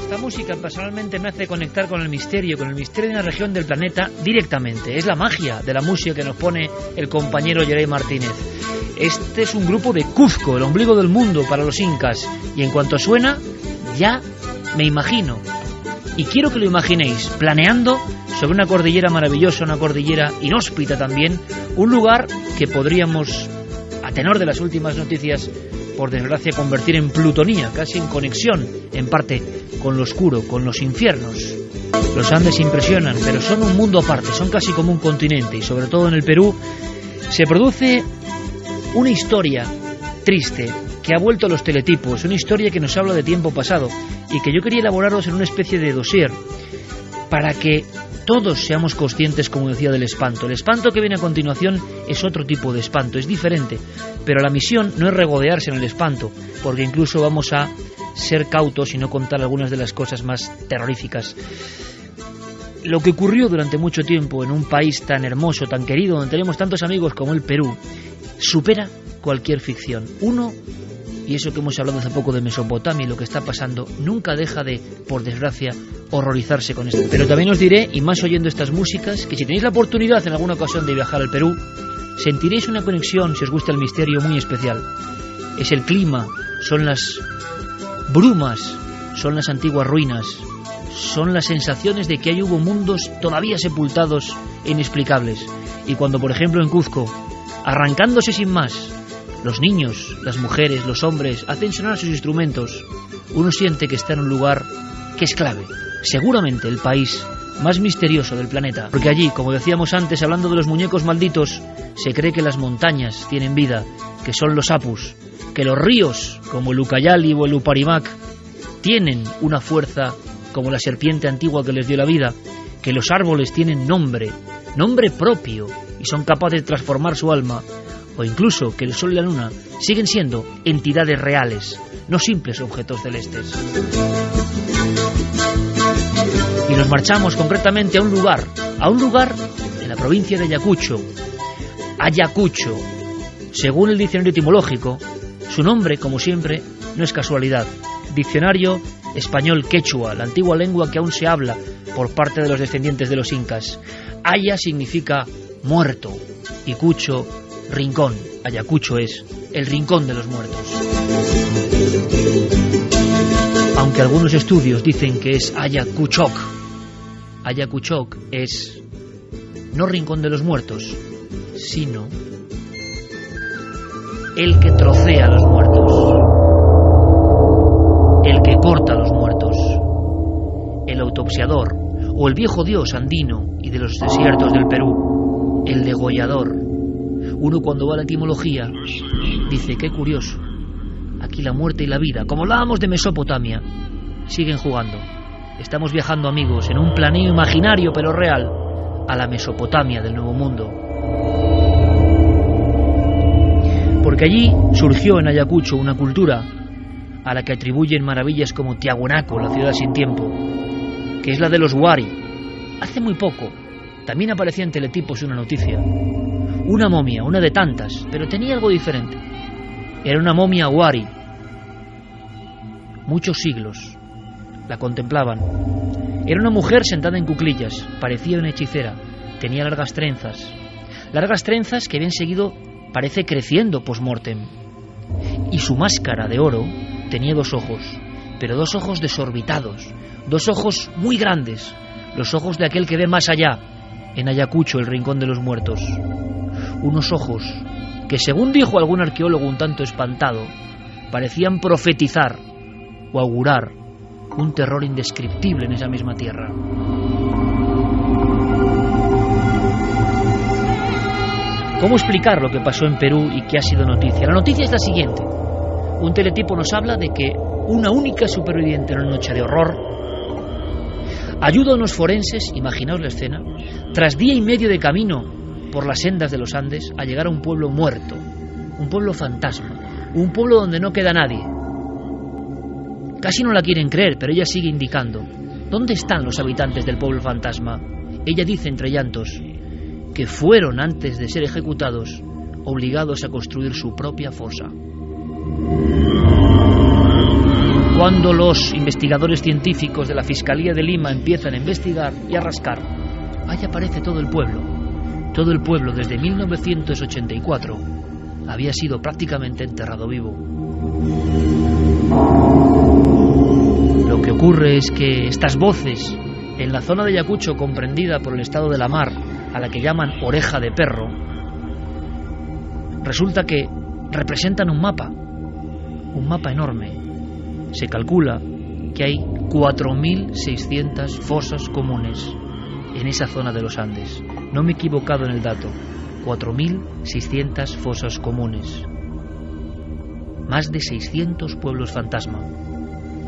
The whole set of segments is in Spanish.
Esta música personalmente me hace conectar con el misterio de una región del planeta directamente. Es la magia de la música que nos pone el compañero Yerey Martínez. Este es un grupo de Cuzco, el ombligo del mundo para los incas. Y en cuanto suena, ya me imagino. Y quiero que lo imaginéis, planeando sobre una cordillera maravillosa, una cordillera inhóspita también, un lugar que podríamos, a tenor de las últimas noticias, por desgracia convertir en plutonía, casi en conexión, en parte, con lo oscuro, con los infiernos. Los Andes impresionan, pero son un mundo aparte, son casi como un continente, y sobre todo en el Perú se produce una historia triste que ha vuelto a los teletipos, una historia que nos habla de tiempo pasado y que yo quería elaboraros en una especie de dossier para que todos seamos conscientes, como decía, del espanto. El espanto que viene a continuación es otro tipo de espanto, es diferente, pero la misión no es regodearse en el espanto, porque incluso vamos a ser cautos y no contar algunas de las cosas más terroríficas. Lo que ocurrió durante mucho tiempo en un país tan hermoso, tan querido, donde tenemos tantos amigos como el Perú, supera cualquier ficción. Y eso que hemos hablado hace poco de Mesopotamia y lo que está pasando, nunca deja de, por desgracia, horrorizarse con esto. Pero también os diré, y más oyendo estas músicas, que si tenéis la oportunidad en alguna ocasión de viajar al Perú, sentiréis una conexión, si os gusta el misterio, muy especial. Es el clima, son las brumas, son las antiguas ruinas, son las sensaciones de que ahí hubo mundos todavía sepultados e inexplicables. Y cuando, por ejemplo, en Cuzco, arrancándose sin más, los niños, las mujeres, los hombres hacen sonar sus instrumentos, uno siente que está en un lugar que es clave, seguramente el país más misterioso del planeta, porque allí, como decíamos antes, hablando de los muñecos malditos, se cree que las montañas tienen vida, que son los apus, que los ríos, como el Ucayali o el Uparimac, tienen una fuerza como la serpiente antigua que les dio la vida, que los árboles tienen nombre propio, y son capaces de transformar su alma, o incluso que el sol y la luna siguen siendo entidades reales, no simples objetos celestes. Y nos marchamos concretamente a un lugar en la provincia de Ayacucho. Ayacucho, según el diccionario etimológico, su nombre, como siempre, no es casualidad. Diccionario español quechua, la antigua lengua que aún se habla por parte de los descendientes de los incas. Aya significa muerto y cucho, rincón. Ayacucho es el rincón de los muertos. Aunque algunos estudios dicen que es Ayacuchoc. Ayacuchoc es no rincón de los muertos, sino el que trocea a los muertos, el que corta a los muertos, el autopsiador o el viejo dios andino y de los desiertos del Perú, el degollador. Uno, cuando va a la etimología, dice: qué curioso, aquí la muerte y la vida, como hablábamos de Mesopotamia, siguen jugando. Estamos viajando, amigos, en un planeo imaginario pero real a la Mesopotamia del Nuevo Mundo. Porque allí surgió en Ayacucho una cultura a la que atribuyen maravillas como Tiahuanaco, la ciudad sin tiempo, que es la de los Wari. Hace muy poco también aparecía en teletipos una noticia. Una momia, una de tantas, pero tenía algo diferente. Era una momia Wari. Muchos siglos la contemplaban. Era una mujer sentada en cuclillas, parecía una hechicera, tenía largas trenzas que bien seguido parece creciendo post-mortem. Y su máscara de oro tenía dos ojos, pero dos ojos desorbitados, dos ojos muy grandes, los ojos de aquel que ve más allá, en Ayacucho, el rincón de los muertos. Unos ojos que, según dijo algún arqueólogo un tanto espantado, parecían profetizar o augurar un terror indescriptible en esa misma tierra. ¿Cómo explicar lo que pasó en Perú y que ha sido noticia? La noticia es la siguiente. Un teletipo nos habla de que una única superviviente en una noche de horror ayuda a unos forenses, imaginaos la escena, tras día y medio de camino por las sendas de los Andes, a llegar a un pueblo muerto, un pueblo fantasma, un pueblo donde no queda nadie. Casi no la quieren creer, pero ella sigue indicando: ¿dónde están los habitantes del pueblo fantasma? Ella dice entre llantos que fueron, antes de ser ejecutados, obligados a construir su propia fosa. Cuando los investigadores científicos de la Fiscalía de Lima empiezan a investigar y a rascar, ahí aparece todo el pueblo. Todo el pueblo desde 1984 había sido prácticamente enterrado vivo. Lo que ocurre es que estas voces, en la zona de Ayacucho comprendida por el estado de la Mar, a la que llaman Oreja de Perro, resulta que representan un mapa enorme. Se calcula que hay 4.600 fosas comunes en esa zona de los Andes. No me he equivocado en el dato. 4.600 fosas comunes. Más de 600 pueblos fantasma.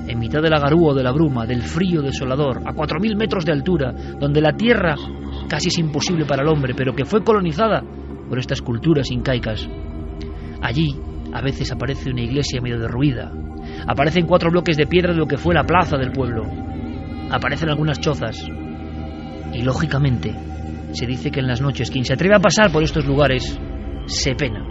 En mitad de la garúa o de la bruma, del frío desolador, a 4.000 metros de altura, donde la tierra casi es imposible para el hombre, pero que fue colonizada por estas culturas incaicas. Allí a veces aparece una iglesia medio derruida. Aparecen 4 bloques de piedra de lo que fue la plaza del pueblo. Aparecen algunas chozas. Y lógicamente se dice que en las noches quien se atreve a pasar por estos lugares se pena.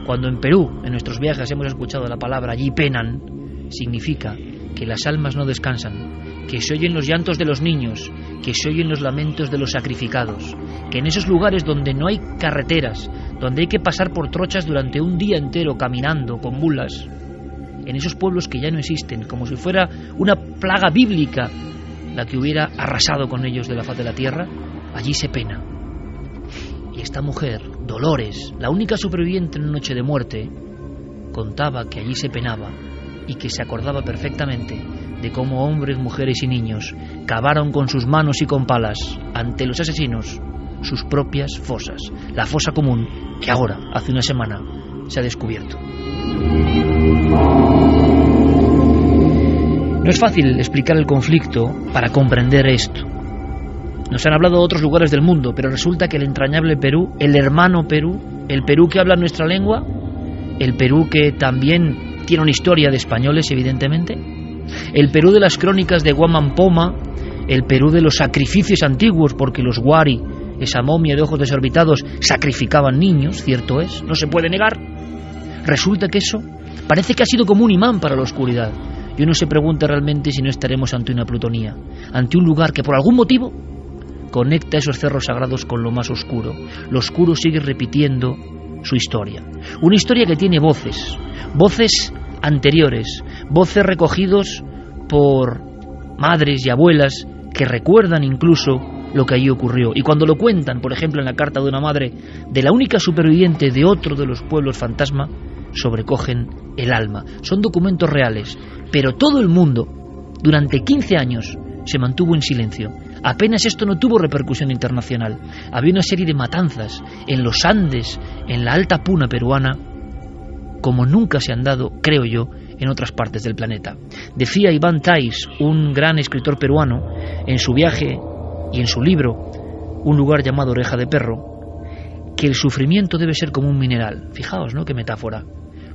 Cuando en Perú, en nuestros viajes, hemos escuchado la palabra allí penan, significa que las almas no descansan, que se oyen los llantos de los niños, que se oyen los lamentos de los sacrificados, que en esos lugares donde no hay carreteras, donde hay que pasar por trochas durante un día entero caminando con mulas, en esos pueblos que ya no existen, como si fuera una plaga bíblica la que hubiera arrasado con ellos de la faz de la tierra, allí se pena. Y esta mujer, Dolores, la única superviviente en una noche de muerte, contaba que allí se penaba y que se acordaba perfectamente de cómo hombres, mujeres y niños cavaron con sus manos y con palas ante los asesinos sus propias fosas, la fosa común que ahora, hace una semana, se ha descubierto. No es fácil explicar el conflicto para comprender esto. Nos han hablado de otros lugares del mundo, pero resulta que el entrañable Perú, el hermano Perú, el Perú que habla nuestra lengua, el Perú que también tiene una historia de españoles, evidentemente, el Perú de las crónicas de Guamán Poma, el Perú de los sacrificios antiguos, porque los Wari, esa momia de ojos desorbitados, sacrificaban niños, cierto es, no se puede negar. Resulta que eso parece que ha sido como un imán para la oscuridad. Y uno se pregunta realmente si no estaremos ante una plutonía, ante un lugar que por algún motivo conecta esos cerros sagrados con lo más oscuro. Lo oscuro sigue repitiendo su historia. Una historia que tiene voces anteriores, voces recogidos por madres y abuelas que recuerdan incluso lo que allí ocurrió. Y cuando lo cuentan, por ejemplo, en la carta de una madre de la única superviviente de otro de los pueblos fantasma, sobrecogen el alma. Son documentos reales, pero todo el mundo, durante 15 años, se mantuvo en silencio. Apenas esto no tuvo repercusión internacional. Había una serie de matanzas en los Andes, en la alta puna peruana, como nunca se han dado, creo yo, en otras partes del planeta. Decía Iván Tais, un gran escritor peruano, en su viaje y en su libro, un lugar llamado Oreja de Perro, que el sufrimiento debe ser como un mineral. Fijaos, ¿no? Qué metáfora.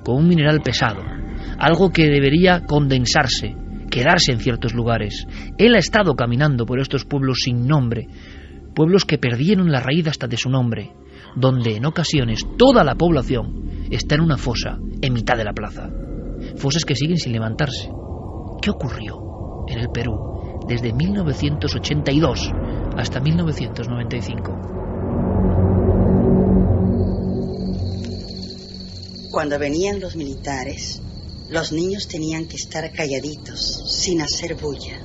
Como un mineral pesado. Algo que debería condensarse, quedarse en ciertos lugares. Él ha estado caminando por estos pueblos sin nombre, pueblos que perdieron la raíz hasta de su nombre, donde en ocasiones toda la población está en una fosa en mitad de la plaza. Fosas que siguen sin levantarse. ¿Qué ocurrió en el Perú desde 1982 hasta 1995? Cuando venían los militares, los niños tenían que estar calladitos, sin hacer bulla.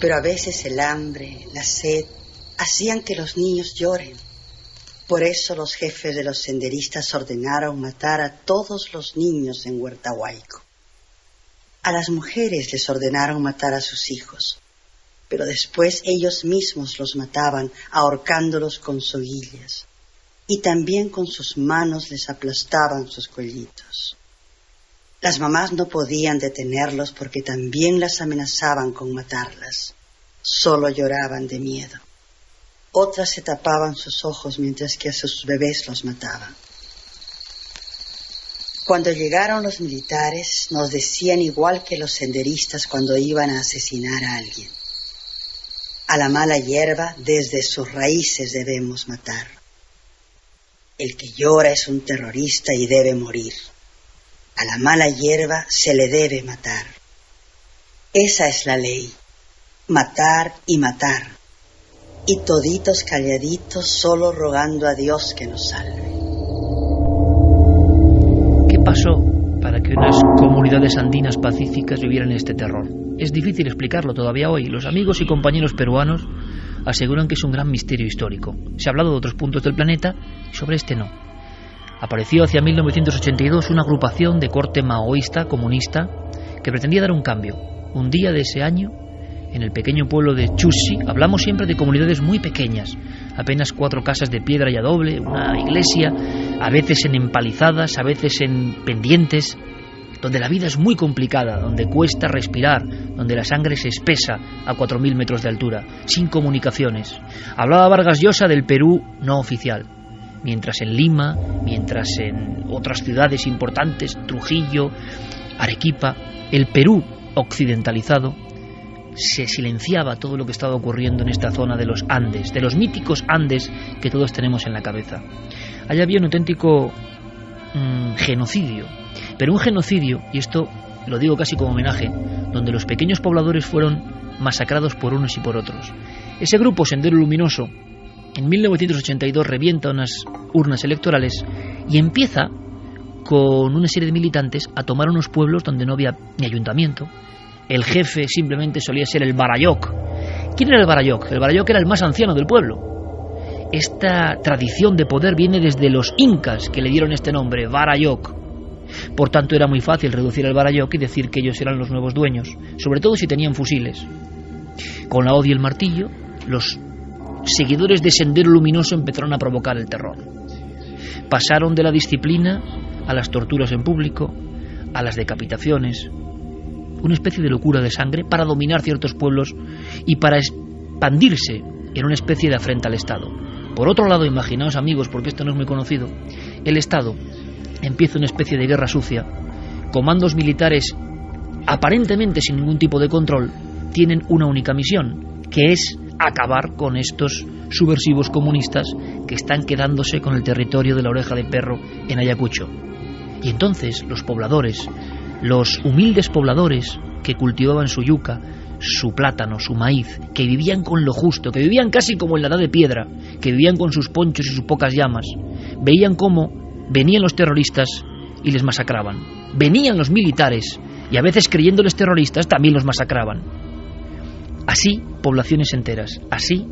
Pero a veces el hambre, la sed, hacían que los niños lloren. Por eso los jefes de los senderistas ordenaron matar a todos los niños en Huertahuayco. A las mujeres les ordenaron matar a sus hijos, pero después ellos mismos los mataban ahorcándolos con soguillas. Y también con sus manos les aplastaban sus cuellitos. Las mamás no podían detenerlos porque también las amenazaban con matarlas. Solo lloraban de miedo. Otras se tapaban sus ojos mientras que a sus bebés los mataban. Cuando llegaron los militares, nos decían igual que los senderistas cuando iban a asesinar a alguien. A la mala hierba desde sus raíces debemos matar. El que llora es un terrorista y debe morir. A la mala hierba se le debe matar. Esa es la ley. Matar y matar. Y toditos calladitos, solo rogando a Dios que nos salve. ¿Qué pasó para que unas comunidades andinas pacíficas vivieran este terror? Es difícil explicarlo todavía hoy. Los amigos y compañeros peruanos aseguran que es un gran misterio histórico. Se ha hablado de otros puntos del planeta y sobre este no. Apareció hacia 1982 una agrupación de corte maoísta, comunista, que pretendía dar un cambio. Un día de ese año, en el pequeño pueblo de Chusi, hablamos siempre de comunidades muy pequeñas, apenas 4 casas de piedra y adobe, una iglesia, a veces en empalizadas, a veces en pendientes, donde la vida es muy complicada, donde cuesta respirar, donde la sangre se espesa a 4.000 metros de altura, sin comunicaciones. Hablaba Vargas Llosa del Perú no oficial, mientras en Lima, mientras en otras ciudades importantes, Trujillo, Arequipa, el Perú occidentalizado, se silenciaba todo lo que estaba ocurriendo en esta zona de los Andes, de los míticos Andes que todos tenemos en la cabeza. Allá había un auténtico genocidio, pero un genocidio, y esto lo digo casi como homenaje, donde los pequeños pobladores fueron masacrados por unos y por otros. Ese grupo Sendero Luminoso en 1982 revienta unas urnas electorales y empieza con una serie de militantes a tomar unos pueblos donde no había ni ayuntamiento. El jefe simplemente solía ser el Barayoc. ¿Quién era el Barayoc? El Barayoc era el más anciano del pueblo. Esta tradición de poder viene desde los incas, que le dieron este nombre, Barayoc. Por tanto, era muy fácil reducir al Barayoc y decir que ellos eran los nuevos dueños, sobre todo si tenían fusiles. Con la hoz y el martillo, los seguidores de Sendero Luminoso empezaron a provocar el terror. Pasaron de la disciplina a las torturas en público, a las decapitaciones, una especie de locura de sangre para dominar ciertos pueblos y para expandirse en una especie de afrenta al Estado. Por otro lado, imaginaos, amigos, porque esto no es muy conocido, el Estado empieza una especie de guerra sucia. Comandos militares, aparentemente sin ningún tipo de control, tienen una única misión, que es acabar con estos subversivos comunistas que están quedándose con el territorio de la Oreja de Perro en Ayacucho. Y entonces los pobladores, los humildes pobladores que cultivaban su yuca, su plátano, su maíz, que vivían con lo justo, que vivían casi como en la edad de piedra, que vivían con sus ponchos y sus pocas llamas, veían cómo venían los terroristas y les masacraban. Venían los militares y a veces, creyéndoles terroristas, también los masacraban. Así, poblaciones enteras. Así,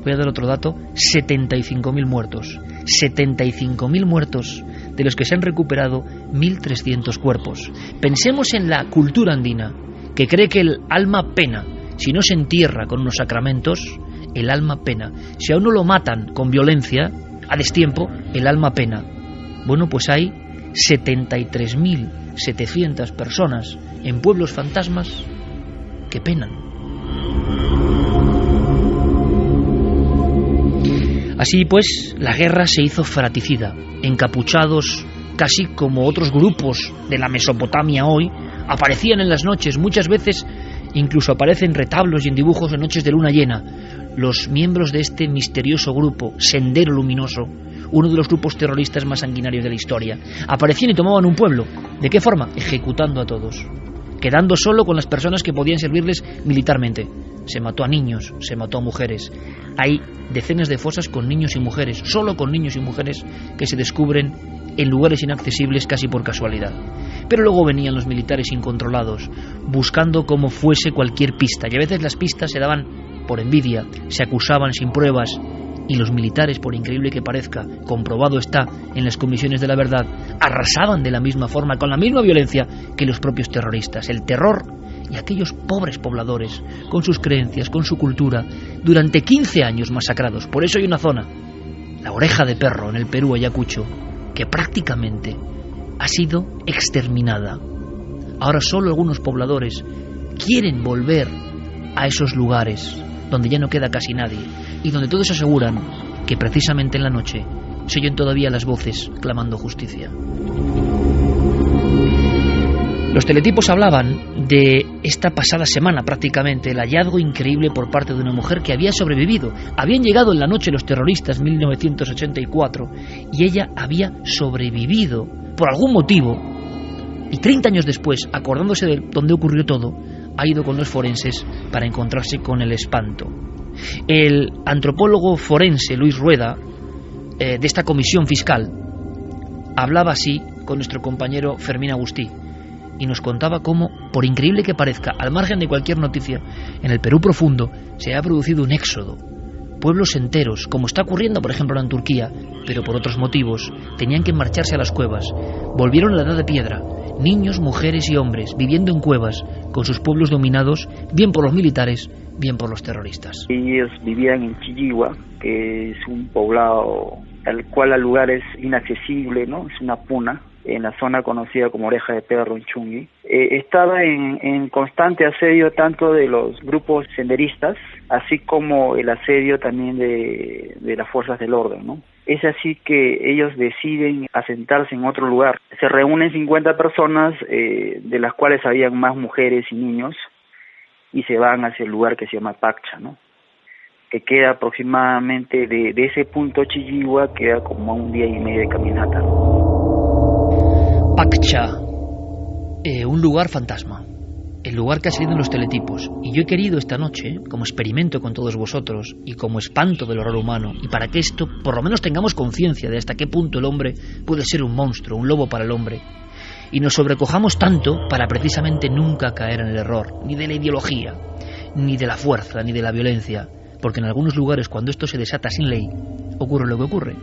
voy a dar otro dato, 75.000 muertos. 75.000 muertos, de los que se han recuperado 1.300 cuerpos. Pensemos en la cultura andina, que cree que el alma pena. Si no se entierra con unos sacramentos, el alma pena. Si a uno lo matan con violencia, a destiempo, el alma pena. Bueno, pues hay 73.700 personas en pueblos fantasmas que penan. Así pues, la guerra se hizo fratricida. Encapuchados, casi como otros grupos de la Mesopotamia hoy, aparecían en las noches, muchas veces incluso aparecen retablos y en dibujos en noches de luna llena. Los miembros de este misterioso grupo, Sendero Luminoso, uno de los grupos terroristas más sanguinarios de la historia, aparecían y tomaban un pueblo. ¿De qué forma? Ejecutando a todos, quedando solo con las personas que podían servirles militarmente. Se mató a niños, se mató a mujeres. Hay decenas de fosas con niños y mujeres, solo con niños y mujeres, que se descubren en lugares inaccesibles casi por casualidad. Pero luego venían los militares incontrolados, buscando como fuese cualquier pista, y a veces las pistas se daban por envidia, se acusaban sin pruebas, y los militares, por increíble que parezca, comprobado está en las comisiones de la verdad, arrasaban de la misma forma, con la misma violencia que los propios terroristas. El terror y aquellos pobres pobladores, con sus creencias, con su cultura, durante 15 años masacrados. Por eso hay una zona, la Oreja de Perro, en el Perú, Ayacucho, que prácticamente ha sido exterminada. Ahora solo algunos pobladores quieren volver a esos lugares donde ya no queda casi nadie y donde todos aseguran que precisamente en la noche se oyen todavía las voces clamando justicia. Los teletipos hablaban de esta pasada semana prácticamente, el hallazgo increíble por parte de una mujer que había sobrevivido. Habían llegado en la noche los terroristas en 1984 y ella había sobrevivido por algún motivo, y 30 años después, acordándose de dónde ocurrió todo, ha ido con los forenses para encontrarse con el espanto. El antropólogo forense Luis Rueda, de esta comisión fiscal, hablaba así con nuestro compañero Fermín Agustí y nos contaba cómo, por increíble que parezca, al margen de cualquier noticia, en el Perú profundo se ha producido un éxodo. Pueblos enteros, como está ocurriendo por ejemplo en Turquía, pero por otros motivos, tenían que marcharse a las cuevas. Volvieron a la edad de piedra, niños, mujeres y hombres viviendo en cuevas, con sus pueblos dominados bien por los militares, bien por los terroristas. Ellos vivían en Chilligua, que es un poblado al cual al lugar es inaccesible, ¿no? Es una puna, en la zona conocida como Oreja de Perro, en Chungui. Estaba en constante asedio tanto de los grupos senderistas, así como el asedio también de las fuerzas del orden, ¿no? Es así que ellos deciden asentarse en otro lugar. Se reúnen 50 personas, de las cuales habían más mujeres y niños, y se van hacia el lugar que se llama Paccha, ¿no? Que queda aproximadamente de ese punto Chilligua, queda como a 1 día y medio de caminata, ¿no? Paccha, un lugar fantasma, el lugar que ha salido en los teletipos, y yo he querido esta noche, como experimento con todos vosotros y como espanto del horror humano, y para que esto por lo menos tengamos conciencia de hasta qué punto el hombre puede ser un monstruo, un lobo para el hombre, y nos sobrecojamos tanto para precisamente nunca caer en el error, ni de la ideología, ni de la fuerza, ni de la violencia, porque en algunos lugares cuando esto se desata sin ley, ocurre lo que ocurre.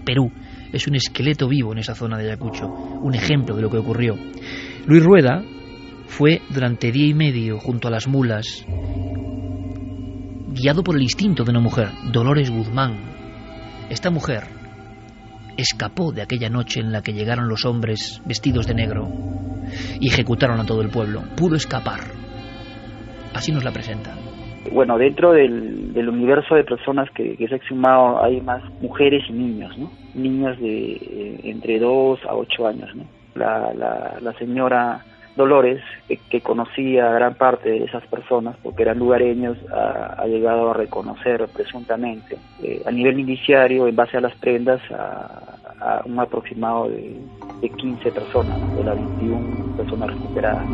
Perú es un esqueleto vivo en esa zona de Ayacucho, un ejemplo de lo que ocurrió. Luis Rueda fue durante 1 día y medio junto a las mulas, guiado por el instinto de una mujer, Dolores Guzmán. Esta mujer escapó de aquella noche en la que llegaron los hombres vestidos de negro y ejecutaron a todo el pueblo. Pudo escapar. Así nos la presenta. Bueno, dentro del universo de personas que se ha exhumado hay más mujeres y niños, ¿no? Niños de entre 2 a 8 años, ¿no? La señora Dolores, que conocía a gran parte de esas personas porque eran lugareños, ha llegado a reconocer presuntamente a nivel indiciario, en base a las prendas, a un aproximado de 15 personas, ¿no? De las 21 personas recuperadas.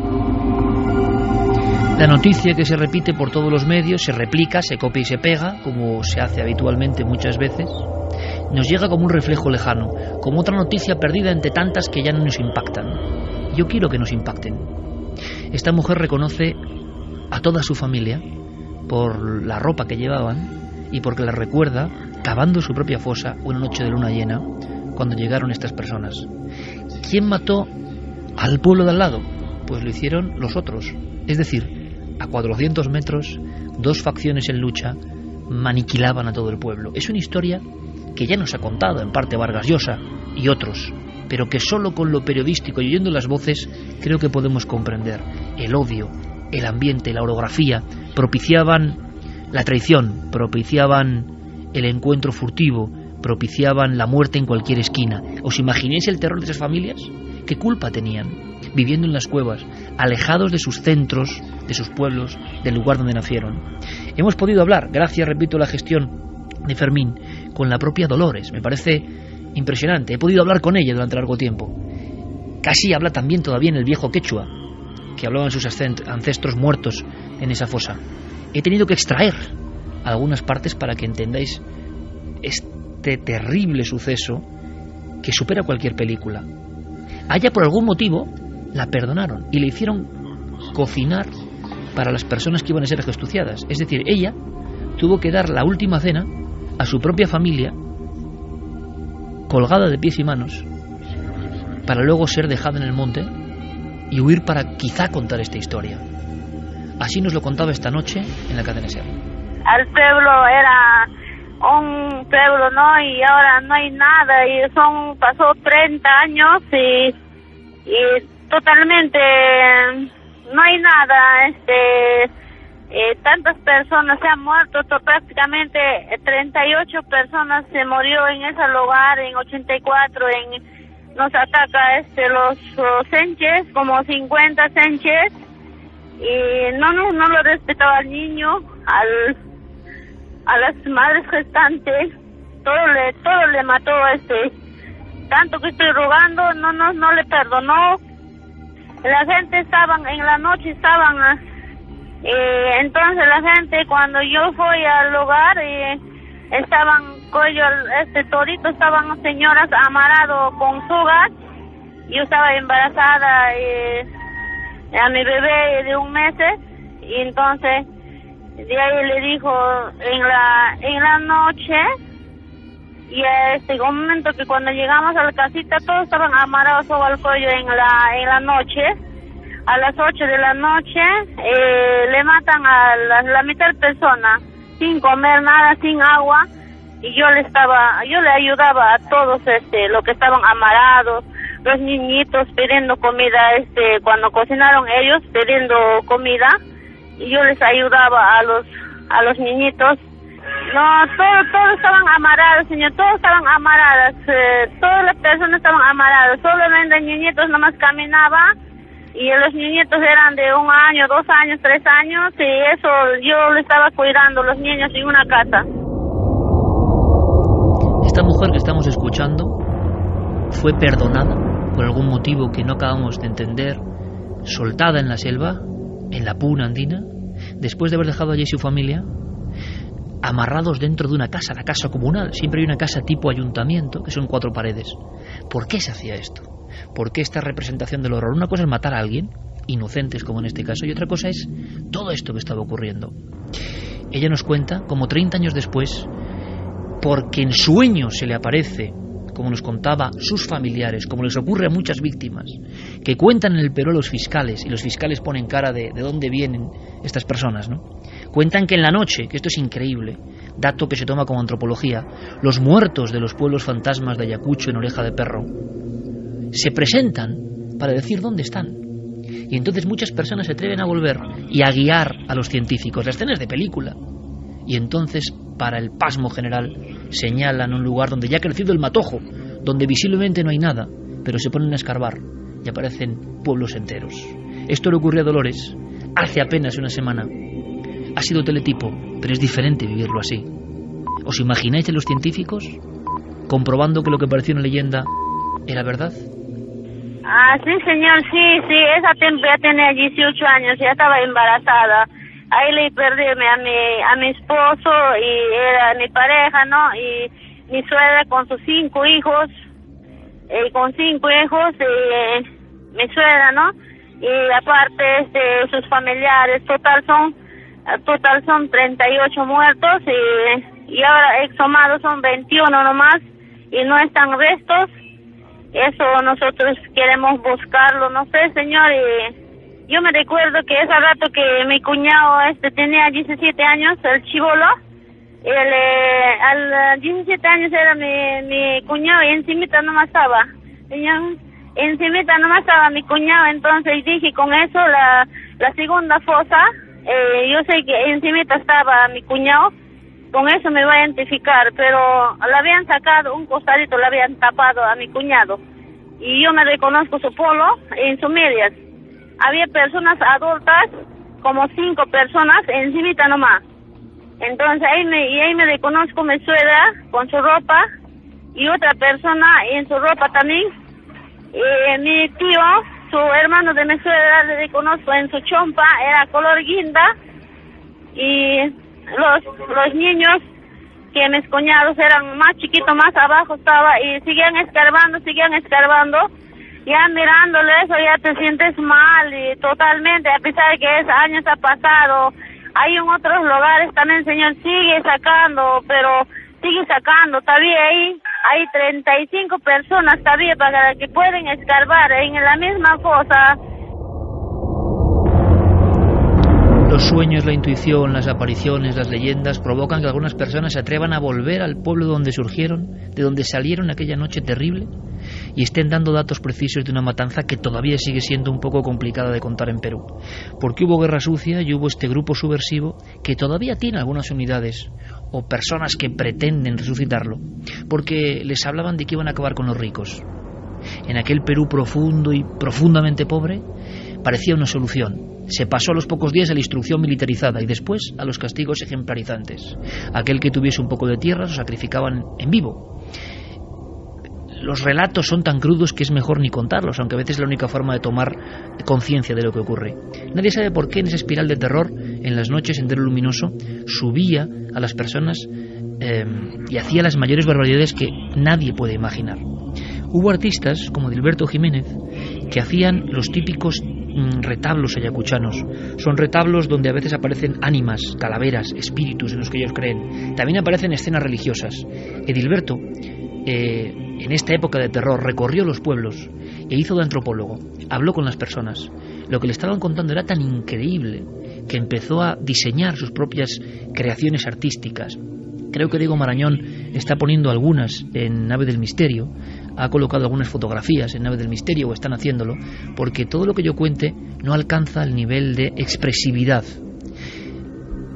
La noticia que se repite por todos los medios, se replica, se copia y se pega, como se hace habitualmente muchas veces, nos llega como un reflejo lejano, como otra noticia perdida entre tantas que ya no nos impactan. Yo quiero que nos impacten. Esta mujer reconoce a toda su familia por la ropa que llevaban y porque la recuerda cavando su propia fosa una noche de luna llena cuando llegaron estas personas. ¿Quién mató al pueblo de al lado? Pues lo hicieron los otros, es decir, a 400 metros, 2 facciones en lucha maniquilaban a todo el pueblo. Es una historia que ya nos ha contado en parte Vargas Llosa y otros, pero que solo con lo periodístico y oyendo las voces creo que podemos comprender. El odio, el ambiente, la orografía propiciaban la traición, propiciaban el encuentro furtivo, propiciaban la muerte en cualquier esquina. ¿Os imagináis el terror de esas familias? ¿Qué culpa tenían? Viviendo en las cuevas, alejados de sus centros, de sus pueblos, del lugar donde nacieron. Hemos podido hablar, gracias, repito, a la gestión de Fermín, con la propia Dolores. Me parece impresionante. He podido hablar con ella durante largo tiempo. Casi habla también todavía en el viejo quechua, que hablaban sus ancestros muertos en esa fosa. He tenido que extraer algunas partes para que entendáis este terrible suceso que supera cualquier película. Allá por algún motivo la perdonaron y le hicieron cocinar para las personas que iban a ser ajustiadas. Es decir, ella tuvo que dar la última cena a su propia familia, colgada de pies y manos, para luego ser dejada en el monte y huir para quizá contar esta historia. Así nos lo contaba esta noche en la cadena SER. El pueblo era un pueblo, ¿no? Y ahora no hay nada, y pasó 30 años y totalmente no hay nada, tantas personas se han muerto, prácticamente 38 personas se murió en ese lugar en 84, nos ataca los senches, como 50 senches, y no lo respetaba al niño, a las madres gestantes, todo le mató, tanto que estoy rogando, no le perdonó. La gente en la noche estaban Entonces la gente, cuando yo fui al lugar, estaban torito, estaban señoras amarrados con sogas. Yo estaba embarazada a mi bebé de 1 mes, y entonces de ahí le dijo en la noche, y un momento que cuando llegamos a la casita todos estaban amarrados sobre el cuello en la noche. A las 8 de la noche le matan a la mitad persona, sin comer nada, sin agua, y yo le ayudaba a todos los que estaban amarrados, los niñitos pidiendo comida, cuando cocinaron ellos pidiendo comida, y yo les ayudaba a los niñitos. No, todos estaban amarrados, señor, todos estaban amarradas, todas las personas estaban amarradas, solamente los niñitos nomás caminaban, y los niñitos eran de 1 año, 2 años, 3 años, y eso yo le estaba cuidando los niños en una casa. Esta mujer que estamos escuchando fue perdonada por algún motivo que no acabamos de entender, soltada en la selva, en la puna andina, después de haber dejado allí su familia, amarrados dentro de una casa, la casa comunal. Siempre hay una casa tipo ayuntamiento, que son 4 paredes. ¿Por qué se hacía esto? ¿Por qué esta representación del horror? Una cosa es matar a alguien, inocentes como en este caso, y otra cosa es todo esto que estaba ocurriendo. Ella nos cuenta, como 30 años después, porque en sueños se le aparece, como nos contaba sus familiares, como les ocurre a muchas víctimas, que cuentan en el Perú a los fiscales, y los fiscales ponen cara de dónde vienen estas personas, ¿no? Cuentan que en la noche, que esto es increíble, dato que se toma como antropología, los muertos de los pueblos fantasmas de Ayacucho en Oreja de Perro se presentan para decir dónde están. Y entonces muchas personas se atreven a volver y a guiar a los científicos. La escena es de película. Y entonces, para el pasmo general, señalan un lugar donde ya ha crecido el matojo, donde visiblemente no hay nada, pero se ponen a escarbar y aparecen pueblos enteros. Esto le ocurrió a Dolores hace apenas una semana. Ha sido teletipo, pero es diferente vivirlo así. ¿Os imagináis a los científicos comprobando que lo que parecía una leyenda era verdad? Ah, sí, señor, sí, esa tiempo ya tenía 18 años, ya estaba embarazada. Ahí le perdí a mi esposo, y era mi pareja, ¿no? Y mi suegra con sus 5 hijos, mi suegra, ¿no? Y aparte sus familiares, total son 38 muertos, y ahora exhumados son 21 nomás, y no están restos. Eso nosotros queremos buscarlo, no sé, señor. Y yo me recuerdo que ese rato que mi cuñado tenía 17 años, el chibolo, al 17 años era mi cuñado, y encimita nomás estaba, señor, encimita nomás estaba mi cuñado. Entonces dije, con eso la segunda fosa, yo sé que encimita estaba mi cuñado, con eso me voy a identificar, pero le habían sacado un costadito, le habían tapado a mi cuñado, y yo me reconozco su polo en sus medias. Había personas adultas, como 5 personas, encimita nomás. Entonces ahí me reconozco mi suegra con su ropa, y otra persona en su ropa también. Mi tío, su hermano de mi suegra, le reconozco en su chompa, era color guinda, y los niños que mis cuñados eran más chiquitos, más abajo estaba, y seguían escarbando, ya mirándole eso ya te sientes mal, y totalmente, a pesar de que años ha pasado. Hay en otros lugares también, señor, sigue sacando, todavía hay 35 personas todavía para que pueden escarbar en la misma fosa. Los sueños, la intuición, las apariciones, las leyendas provocan que algunas personas se atrevan a volver al pueblo donde surgieron, de donde salieron aquella noche terrible, y estén dando datos precisos de una matanza que todavía sigue siendo un poco complicada de contar en Perú. Porque hubo guerra sucia y hubo este grupo subversivo que todavía tiene algunas unidades o personas que pretenden resucitarlo, porque les hablaban de que iban a acabar con los ricos. En aquel Perú profundo y profundamente pobre parecía una solución. Se pasó a los pocos días a la instrucción militarizada y después a los castigos ejemplarizantes. Aquel que tuviese un poco de tierra lo sacrificaban en vivo. Los relatos son tan crudos que es mejor ni contarlos, aunque a veces es la única forma de tomar conciencia de lo que ocurre. Nadie sabe por qué en esa espiral de terror en las noches, Sendero Luminoso subía a las personas y hacía las mayores barbaridades que nadie puede imaginar. Hubo artistas como Edilberto Jiménez que hacían los típicos retablos ayacuchanos. Son retablos donde a veces aparecen ánimas, calaveras, espíritus en los que ellos creen. También aparecen escenas religiosas. Edilberto, en esta época de terror, recorrió los pueblos e hizo de antropólogo. Habló con las personas. Lo que le estaban contando era tan increíble que empezó a diseñar sus propias creaciones artísticas. Creo que Diego Marañón está poniendo algunas en Nave del Misterio, ha colocado algunas fotografías en Nave del Misterio, o están haciéndolo, porque todo lo que yo cuente no alcanza el nivel de expresividad.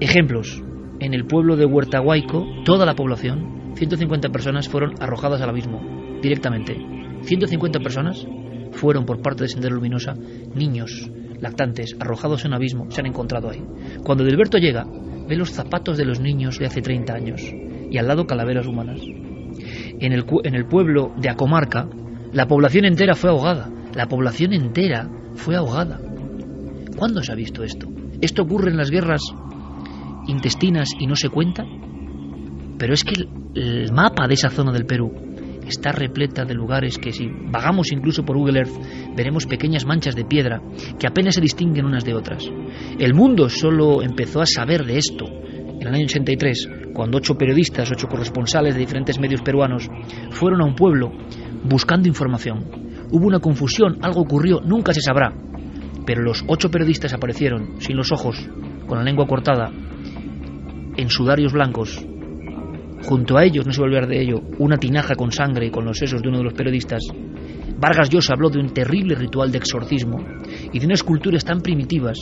Ejemplos: en el pueblo de Huertahuayco, toda la población, 150 personas fueron arrojadas al abismo, directamente. 150 personas fueron, por parte de Sendero Luminosa, niños, lactantes, arrojados en un abismo, se han encontrado ahí. Cuando Edilberto llega, ve los zapatos de los niños de hace 30 años y al lado calaveras humanas. En el pueblo de Acomarca, la población entera fue ahogada. La población entera fue ahogada. ¿Cuándo se ha visto esto? ¿Esto ocurre en las guerras intestinas y no se cuenta? Pero es que el mapa de esa zona del Perú está repleta de lugares que, si vagamos incluso por Google Earth, veremos pequeñas manchas de piedra que apenas se distinguen unas de otras. El mundo solo empezó a saber de esto en el año 83, cuando 8 periodistas, 8 corresponsales de diferentes medios peruanos fueron a un pueblo buscando información. Hubo una confusión, algo ocurrió, nunca se sabrá, pero los 8 periodistas aparecieron sin los ojos, con la lengua cortada, en sudarios blancos. Junto a ellos, no se va a olvidar de ello, una tinaja con sangre y con los sesos de uno de los periodistas. Vargas Llosa habló de un terrible ritual de exorcismo y de unas culturas tan primitivas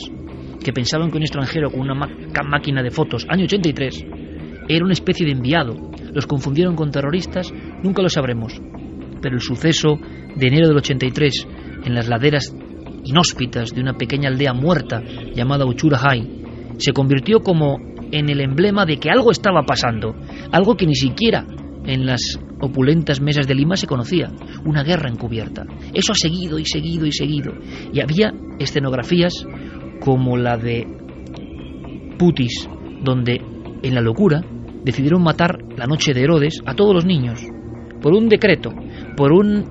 que pensaban que un extranjero con una máquina de fotos, año 83, era una especie de enviado. Los confundieron con terroristas, nunca lo sabremos. Pero el suceso de enero del 83, en las laderas inhóspitas de una pequeña aldea muerta llamada Uchurajay, se convirtió como en el emblema de que algo estaba pasando, algo que ni siquiera en las opulentas mesas de Lima se conocía, una guerra encubierta. Eso ha seguido y seguido y seguido. Y había escenografías como la de Putis, donde en la locura decidieron matar la noche de Herodes a todos los niños, por un decreto, por un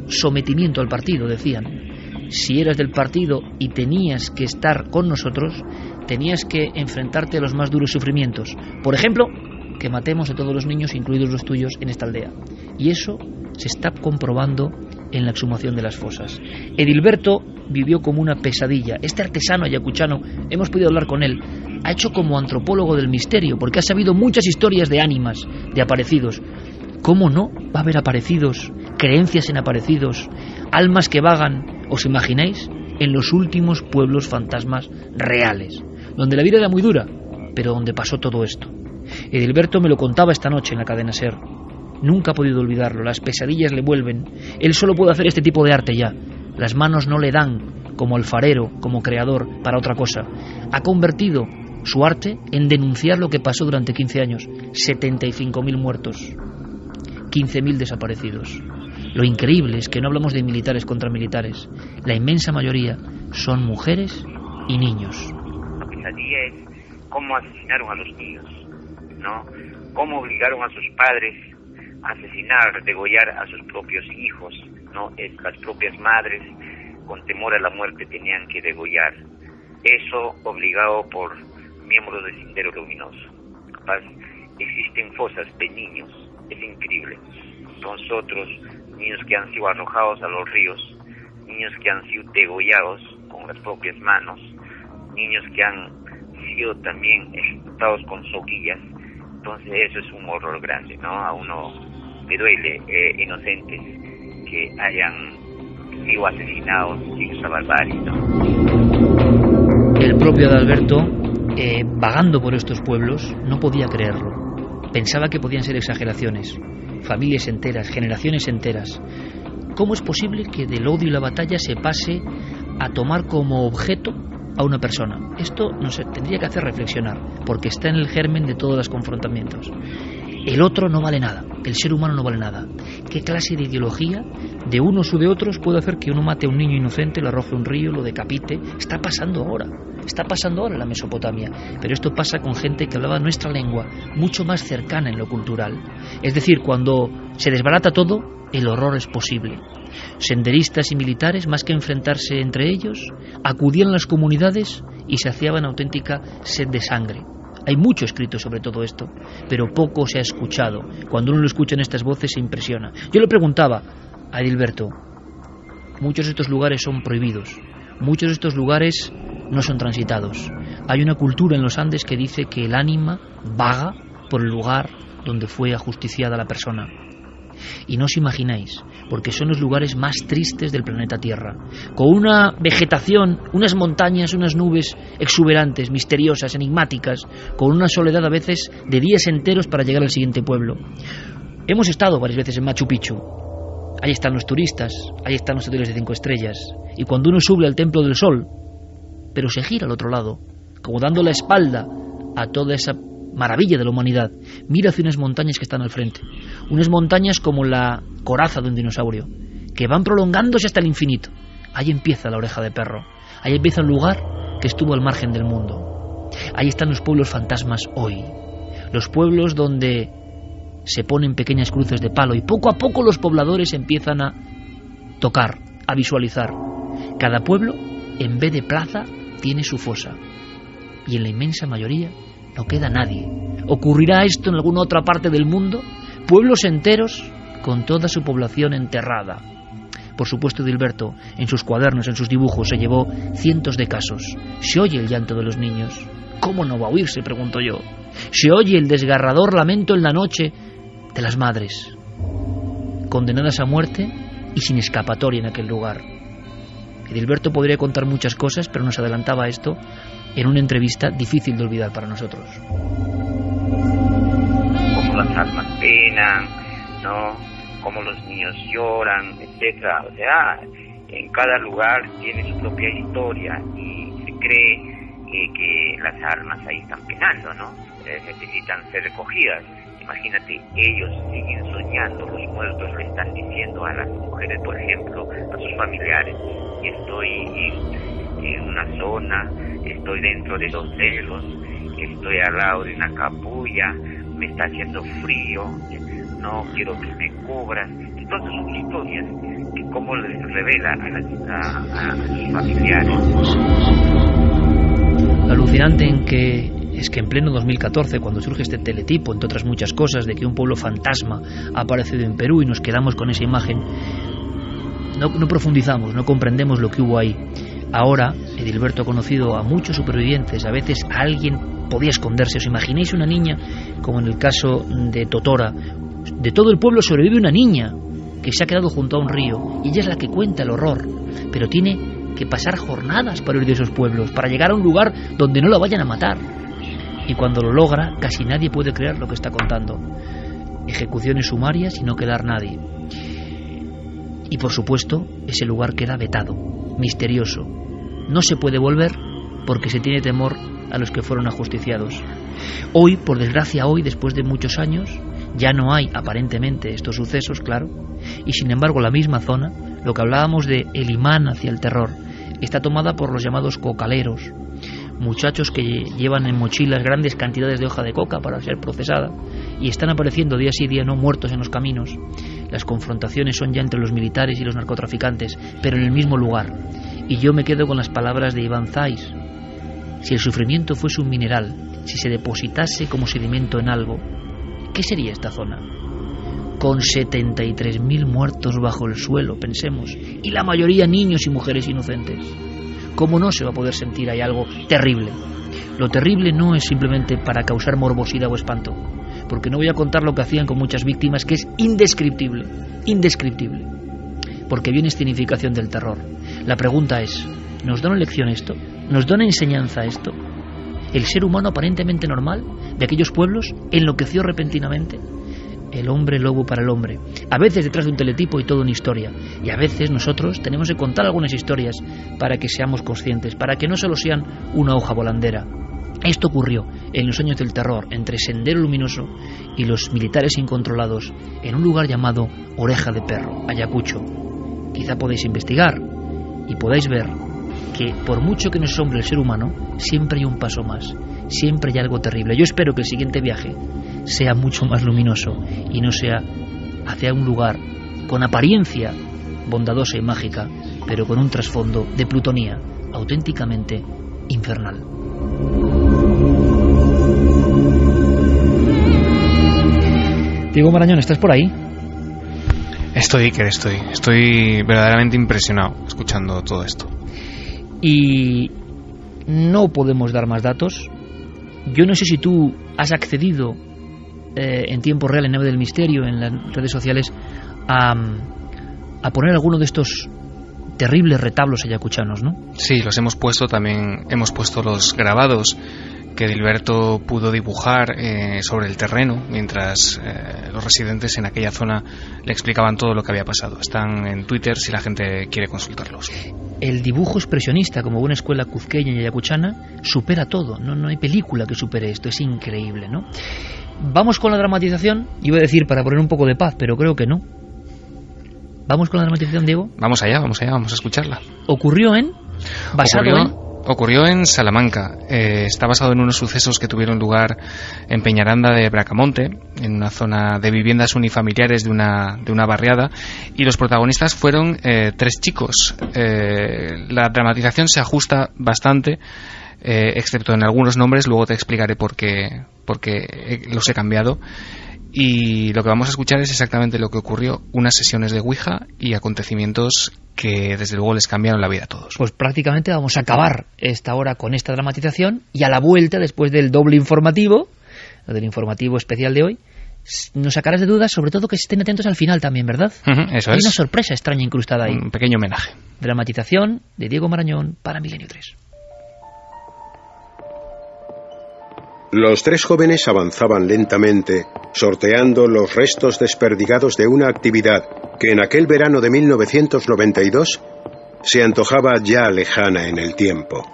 sometimiento al partido, decían. Si eras del partido y tenías que estar con nosotros, tenías que enfrentarte a los más duros sufrimientos. Por ejemplo, que matemos a todos los niños, incluidos los tuyos, en esta aldea. Y eso se está comprobando en la exhumación de las fosas. Edilberto vivió como una pesadilla. Este artesano ayacuchano, hemos podido hablar con él, ha hecho como antropólogo del misterio, porque ha sabido muchas historias de ánimas, de aparecidos. ¿Cómo no va a haber aparecidos, creencias en aparecidos, almas que vagan, os imagináis, en los últimos pueblos fantasmas reales, donde la vida era muy dura, pero donde pasó todo esto? Edilberto me lo contaba esta noche en la cadena SER. Nunca ha podido olvidarlo, las pesadillas le vuelven. Él solo puede hacer este tipo de arte ya. Las manos no le dan, como alfarero, como creador, para otra cosa. Ha convertido su arte en denunciar lo que pasó durante 15 años. 75.000 muertos, 15.000 desaparecidos. Lo increíble es que no hablamos de militares contra militares. La inmensa mayoría son mujeres y niños. La pesadilla es cómo asesinaron a los niños, ¿no? Cómo obligaron a sus padres a asesinar, degollar a sus propios hijos, ¿no? Las propias madres, con temor a la muerte, tenían que degollar. Eso obligado por miembros del Sendero Luminoso. Capaz, existen fosas de niños, es increíble. Nosotros, niños que han sido arrojados a los ríos, niños que han sido degollados con las propias manos, niños que han sido también ejecutados con soguillas. Entonces eso es un horror grande, ¿no? A uno le duele, inocentes que hayan sido asesinados sin esa barbarie, ¿no? El propio Adalberto, vagando por estos pueblos, no podía creerlo. Pensaba que podían ser exageraciones. Familias enteras, generaciones enteras. ¿Cómo es posible que del odio y la batalla se pase a tomar como objeto a una persona? Esto nos tendría que hacer reflexionar, porque está en el germen de todos los confrontamientos. el otro no vale nada, que el ser humano no vale nada. ¿Qué clase de ideología de unos u de otros puede hacer que uno mate a un niño inocente, lo arroje a un río, lo decapite? Está pasando ahora en la Mesopotamia, pero esto pasa con gente que hablaba nuestra lengua, mucho más cercana en lo cultural. Es decir, cuando se desbarata todo, el horror es posible. Senderistas y militares, más que enfrentarse entre ellos, acudían a las comunidades y saciaban auténtica sed de sangre. Hay mucho escrito sobre todo esto, pero poco se ha escuchado. Cuando uno lo escucha en estas voces se impresiona. Yo le preguntaba a Edilberto, muchos de estos lugares son prohibidos, muchos de estos lugares no son transitados. Hay una cultura en los Andes que dice que el ánima vaga por el lugar donde fue ajusticiada la persona. Y no os imagináis, porque son los lugares más tristes del planeta Tierra, con una vegetación, unas montañas, unas nubes exuberantes, misteriosas, enigmáticas, con una soledad a veces de días enteros para llegar al siguiente pueblo. Hemos estado varias veces en Machu Picchu. Ahí están los turistas, ahí están los hoteles de 5 estrellas, y cuando uno sube al Templo del Sol, pero se gira al otro lado, como dando la espalda a toda esa maravilla de la humanidad, mira hacia unas montañas que están al frente, unas montañas como la coraza de un dinosaurio, que van prolongándose hasta el infinito. Ahí empieza la Oreja de Perro, ahí empieza un lugar que estuvo al margen del mundo. Ahí están los pueblos fantasmas hoy, los pueblos donde se ponen pequeñas cruces de palo y poco a poco los pobladores empiezan a tocar, a visualizar. Cada pueblo, en vez de plaza, tiene su fosa, y en la inmensa mayoría no queda nadie. ¿Ocurrirá esto en alguna otra parte del mundo? Pueblos enteros con toda su población enterrada. Por supuesto, Edilberto, en sus cuadernos, en sus dibujos, se llevó cientos de casos. Se oye el llanto de los niños. ¿Cómo no va a oírse?, pregunto yo. Se oye el desgarrador lamento en la noche de las madres, condenadas a muerte y sin escapatoria en aquel lugar. Edilberto podría contar muchas cosas, pero nos adelantaba esto en una entrevista difícil de olvidar para nosotros. Como las almas penan, ¿no? Como los niños lloran, etcétera. O sea, en cada lugar tiene su propia historia y se cree que las almas ahí están penando, ¿no? Necesitan ser recogidas. Imagínate, ellos siguen soñando, los muertos le están diciendo a las mujeres, por ejemplo, a sus familiares, estoy en una zona, estoy dentro de los celos, estoy al lado de una capulla, me está haciendo frío, no quiero que me cubras. Entonces son historias que como les revela a sus familiares. Lo alucinante es que en pleno 2014, cuando surge este teletipo, entre otras muchas cosas, de que un pueblo fantasma ha aparecido en Perú y nos quedamos con esa imagen, no profundizamos, no comprendemos lo que hubo ahí. Ahora, Edilberto ha conocido a muchos supervivientes, a veces a alguien podía esconderse. ¿Os imagináis una niña, como en el caso de Totora? De todo el pueblo sobrevive una niña que se ha quedado junto a un río, y ella es la que cuenta el horror, pero tiene que pasar jornadas para huir de esos pueblos, para llegar a un lugar donde no la vayan a matar. Y cuando lo logra, casi nadie puede creer lo que está contando. Ejecuciones sumarias y no quedar nadie. Y por supuesto, ese lugar queda vetado, misterioso. No se puede volver porque se tiene temor a los que fueron ajusticiados. Hoy, por desgracia, después de muchos años, ya no hay aparentemente estos sucesos, claro, y sin embargo la misma zona, lo que hablábamos de el imán hacia el terror, está tomada por los llamados cocaleros, muchachos que llevan en mochilas grandes cantidades de hoja de coca para ser procesada y están apareciendo día sí día no muertos en los caminos. Las confrontaciones son ya entre los militares y los narcotraficantes, pero en el mismo lugar. Y yo me quedo con las palabras de Iván Zais. Si el sufrimiento fuese un mineral, si se depositase como sedimento en algo, ¿qué sería esta zona? Con 73.000 muertos bajo el suelo, pensemos, y la mayoría niños y mujeres inocentes. ¿Cómo no se va a poder sentir ahí algo terrible? Lo terrible no es simplemente para causar morbosidad o espanto, porque no voy a contar lo que hacían con muchas víctimas, que es indescriptible, indescriptible, porque viene escenificación del terror. La pregunta es, ¿nos da una lección esto? ¿Nos da una enseñanza esto? ¿El ser humano aparentemente normal de aquellos pueblos enloqueció repentinamente? El hombre lobo para el hombre, a veces detrás de un teletipo y toda una historia, y a veces nosotros tenemos que contar algunas historias para que seamos conscientes, para que no solo sean una hoja volandera. Esto ocurrió en los años del terror, entre Sendero Luminoso y los militares incontrolados, en un lugar llamado Oreja de Perro, Ayacucho. Quizá podéis investigar y podáis ver que por mucho que nos asombre el ser humano, siempre hay un paso más, siempre hay algo terrible. Yo espero que el siguiente viaje sea mucho más luminoso y no sea hacia un lugar con apariencia bondadosa y mágica, pero con un trasfondo de plutonía auténticamente infernal. Diego Marañón, ¿estás por ahí? Estoy, Iker, estoy verdaderamente impresionado escuchando todo esto. Y no podemos dar más datos. Yo no sé si tú has accedido en tiempo real en Nave del Misterio, en las redes sociales, a poner alguno de estos terribles retablos ayacuchanos, ¿no? Sí, los hemos puesto también, hemos puesto los grabados que Dilberto pudo dibujar sobre el terreno mientras los residentes en aquella zona le explicaban todo lo que había pasado. Están en Twitter si la gente quiere consultarlos. El dibujo expresionista, como buena escuela cuzqueña y ayacuchana, supera todo. No hay película que supere esto, es increíble, ¿no? Vamos con la dramatización. Iba a decir para poner un poco de paz, pero creo que no. ¿Vamos con la dramatización, Diego? Vamos allá, vamos a escucharla. Ocurrió en Salamanca. Está basado en unos sucesos que tuvieron lugar en Peñaranda de Bracamonte, en una zona de viviendas unifamiliares de una barriada, y los protagonistas fueron 3 chicos. La dramatización se ajusta bastante, excepto en algunos nombres. Luego te explicaré por qué los he cambiado. Y lo que vamos a escuchar es exactamente lo que ocurrió, unas sesiones de Ouija y acontecimientos que desde luego les cambiaron la vida a todos. Pues prácticamente vamos a acabar esta hora con esta dramatización, y a la vuelta, después del doble informativo, del informativo especial de hoy, nos sacarás de dudas, sobre todo que estén atentos al final también, ¿verdad? Eso Hay es. una sorpresa extraña incrustada ahí. Un pequeño homenaje. Dramatización de Diego Marañón para Milenio 3. Los 3 jóvenes avanzaban lentamente, sorteando los restos desperdigados de una actividad que en aquel verano de 1992 se antojaba ya lejana en el tiempo.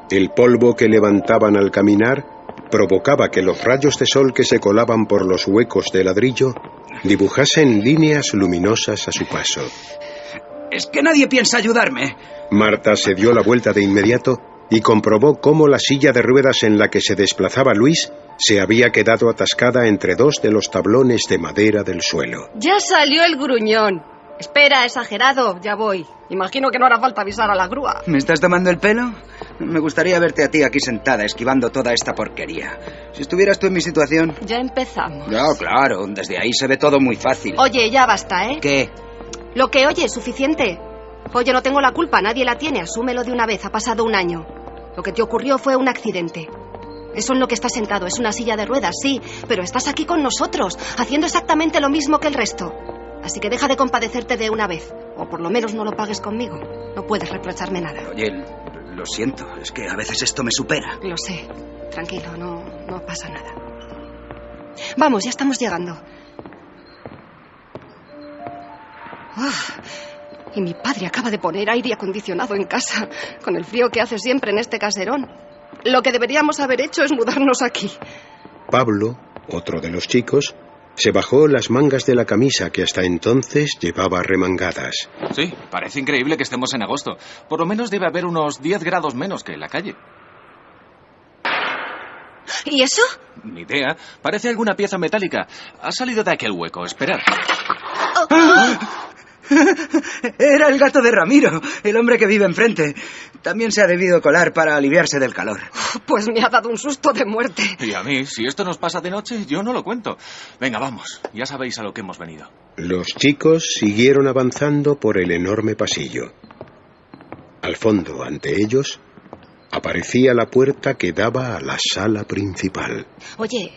El polvo que levantaban al caminar provocaba que los rayos de sol que se colaban por los huecos de ladrillo dibujasen líneas luminosas a su paso. Es que nadie piensa ayudarme. Marta se dio la vuelta de inmediato y comprobó cómo la silla de ruedas en la que se desplazaba Luis se había quedado atascada entre 2 de los tablones de madera del suelo. Ya salió el gruñón. Espera, exagerado, ya voy. Imagino que no hará falta avisar a la grúa. ¿Me estás tomando el pelo? Me gustaría verte a ti aquí sentada, esquivando toda esta porquería. Si estuvieras tú en mi situación... Ya empezamos. No, claro, desde ahí se ve todo muy fácil. Oye, ya basta, ¿eh? ¿Qué? Lo que oye es suficiente. Oye, no tengo la culpa, nadie la tiene, asúmelo de una vez, ha pasado 1 año. Lo que te ocurrió fue un accidente. Eso en lo que estás sentado es una silla de ruedas, sí, pero estás aquí con nosotros, haciendo exactamente lo mismo que el resto. Así que deja de compadecerte de una vez, o por lo menos no lo pagues conmigo. No puedes reprocharme nada. Oye, lo siento, es que a veces esto me supera. Lo sé, tranquilo, no pasa nada. Vamos, ya estamos llegando. Y mi padre acaba de poner aire acondicionado en casa, con el frío que hace siempre en este caserón. Lo que deberíamos haber hecho es mudarnos aquí. Pablo, otro de los chicos, se bajó las mangas de la camisa que hasta entonces llevaba remangadas. Sí, parece increíble que estemos en agosto. Por lo menos debe haber unos 10 grados menos que en la calle. ¿Y eso? Ni idea. Parece alguna pieza metálica. Ha salido de aquel hueco. Esperad. Era el gato de Ramiro, el hombre que vive enfrente. También se ha debido colar para aliviarse del calor. Pues me ha dado un susto de muerte. Y a mí, si esto nos pasa de noche, yo no lo cuento. Venga, vamos. Ya sabéis a lo que hemos venido. Los chicos siguieron avanzando por el enorme pasillo. Al fondo, ante ellos, aparecía la puerta que daba a la sala principal. Oye,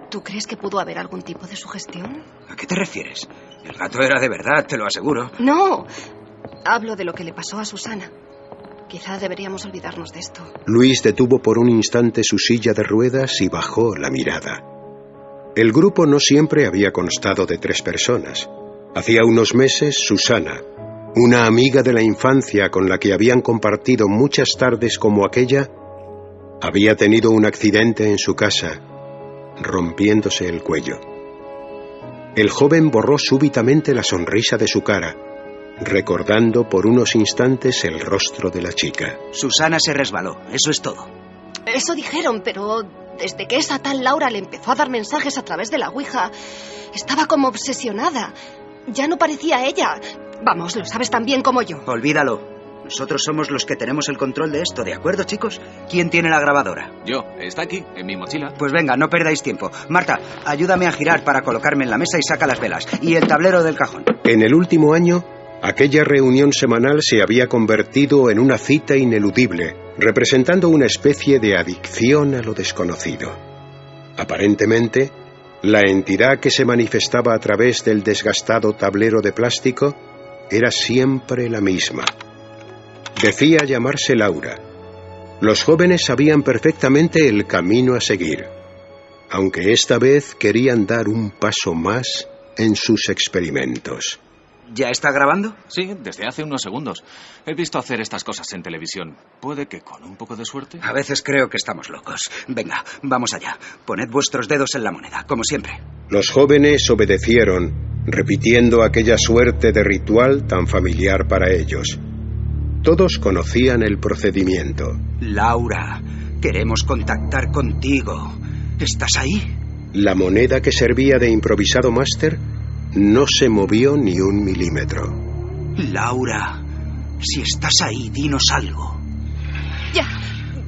¿tú crees que pudo haber algún tipo de sugestión? ¿A qué te refieres? El gato era de verdad, te lo aseguro. No, hablo de lo que le pasó a Susana. Quizá deberíamos olvidarnos de esto. Luis detuvo por un instante su silla de ruedas y bajó la mirada. El grupo no siempre había constado de 3 personas. Hacía unos meses, Susana, una amiga de la infancia con la que habían compartido muchas tardes como aquella, Había tenido un accidente en su casa, rompiéndose el cuello. El joven borró súbitamente la sonrisa de su cara, recordando por unos instantes el rostro de la chica. Susana se resbaló, eso es todo. Eso dijeron, pero desde que esa tal Laura le empezó a dar mensajes a través de la Ouija, estaba como obsesionada. Ya no parecía ella. Vamos, lo sabes tan bien como yo. Olvídalo. Nosotros somos los que tenemos el control de esto, ¿de acuerdo, chicos? ¿Quién tiene la grabadora? Yo. Está aquí, en mi mochila. Pues venga, no perdáis tiempo. Marta, ayúdame a girar para colocarme en la mesa y saca las velas. Y el tablero del cajón. En el último año, aquella reunión semanal se había convertido en una cita ineludible, representando una especie de adicción a lo desconocido. Aparentemente, la entidad que se manifestaba a través del desgastado tablero de plástico era siempre la misma. Decía llamarse Laura. Los jóvenes sabían perfectamente el camino a seguir, aunque esta vez querían dar un paso más en sus experimentos. ¿Ya está grabando? Sí, desde hace unos segundos. He visto hacer estas cosas en televisión. Puede que con un poco de suerte. A veces creo que estamos locos. Venga, vamos allá. Poned vuestros dedos en la moneda, como siempre. Los jóvenes obedecieron, repitiendo aquella suerte de ritual tan familiar para ellos. Todos conocían el procedimiento. Laura, queremos contactar contigo. ¿Estás ahí? La moneda que servía de improvisado máster no se movió ni un milímetro. Laura, si estás ahí, dinos algo.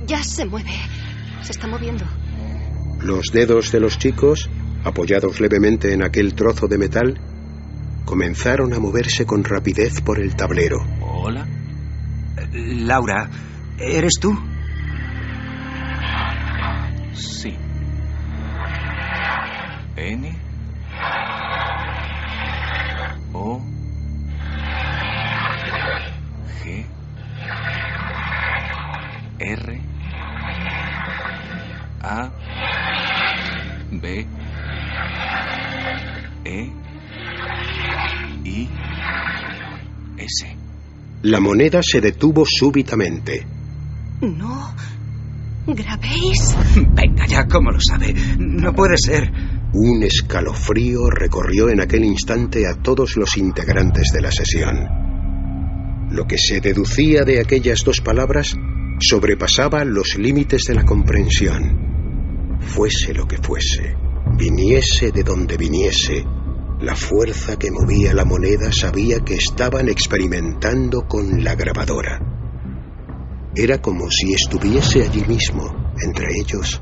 Ya se mueve. Se está moviendo. Los dedos de los chicos, apoyados levemente en aquel trozo de metal, comenzaron a moverse con rapidez por el tablero. Hola. Laura, ¿eres tú? Sí. N O G R A B E I S. La moneda se detuvo súbitamente. No grabéis. Venga ya, ¿cómo lo sabe? No puede ser. Un escalofrío recorrió en aquel instante a todos los integrantes de la sesión. Lo que se deducía de aquellas dos palabras sobrepasaba los límites de la comprensión. Fuese lo que fuese, viniese de donde viniese, la fuerza que movía la moneda sabía que estaban experimentando con la grabadora. Era como si estuviese allí mismo, entre ellos,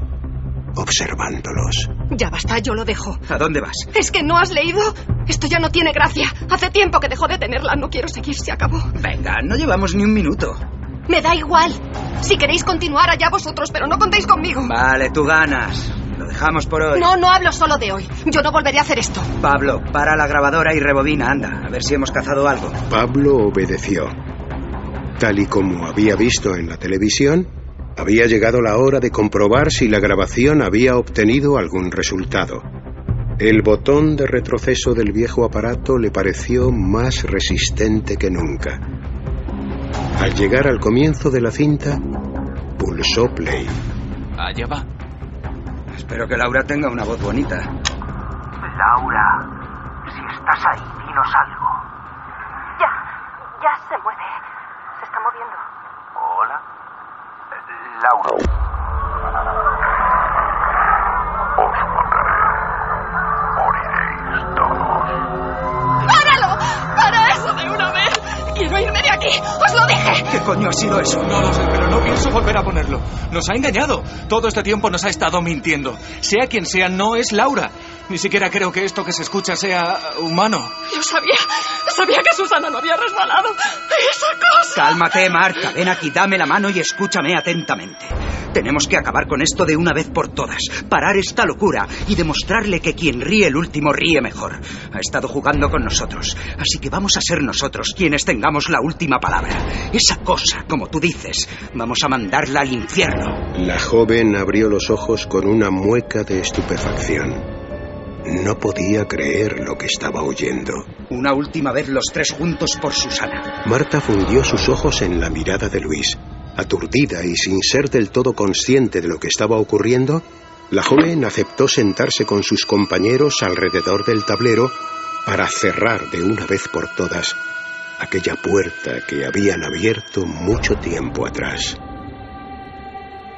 observándolos. Ya basta, yo lo dejo. ¿A dónde vas? ¿Es que no has leído? Esto ya no tiene gracia. Hace tiempo que dejó de tenerla. No quiero seguir, se acabó. Venga, no llevamos ni un minuto. Me da igual. Si queréis continuar, allá vosotros, pero no contéis conmigo. Vale, tú ganas. Lo dejamos por hoy. No hablo solo de hoy. Yo no volveré a hacer esto. Pablo, para la grabadora y rebobina, anda. A ver si hemos cazado algo. Pablo obedeció. Tal y como había visto en la televisión, había llegado la hora de comprobar si la grabación había obtenido algún resultado. El botón de retroceso del viejo aparato le pareció más resistente que nunca. Al llegar al comienzo de la cinta, pulsó play. Allá va. Espero que Laura tenga una voz bonita. Laura, si estás ahí, dinos algo. Ya se mueve. Se está moviendo. Hola. Laura. Os mataré. Moriréis todos. ¡Páralo! ¡Para eso de una vez! ¡Quiero irme de aquí! ¡Os lo dije! ¿Qué coño ha sido eso? No lo sé, pero no pienso volver a ponerlo. Nos ha engañado. Todo este tiempo nos ha estado mintiendo. Sea quien sea, no es Laura. Ni siquiera creo que esto que se escucha sea humano. Yo sabía que Susana no había resbalado. ¡Esa cosa! Cálmate, Marta. Ven aquí, dame la mano y escúchame atentamente. Tenemos que acabar con esto de una vez por todas. Parar esta locura y demostrarle que quien ríe el último ríe mejor. Ha estado jugando con nosotros. Así que vamos a ser nosotros quienes tengamos la última palabra. Esa cosa, como tú dices, vamos a mandarla al infierno. La joven abrió los ojos con una mueca de estupefacción. No podía creer lo que estaba oyendo. Una última vez los tres juntos por Susana. Marta fundió sus ojos en la mirada de Luis. Aturdida y sin ser del todo consciente de lo que estaba ocurriendo, la joven aceptó sentarse con sus compañeros alrededor del tablero para cerrar de una vez por todas aquella puerta que habían abierto mucho tiempo atrás.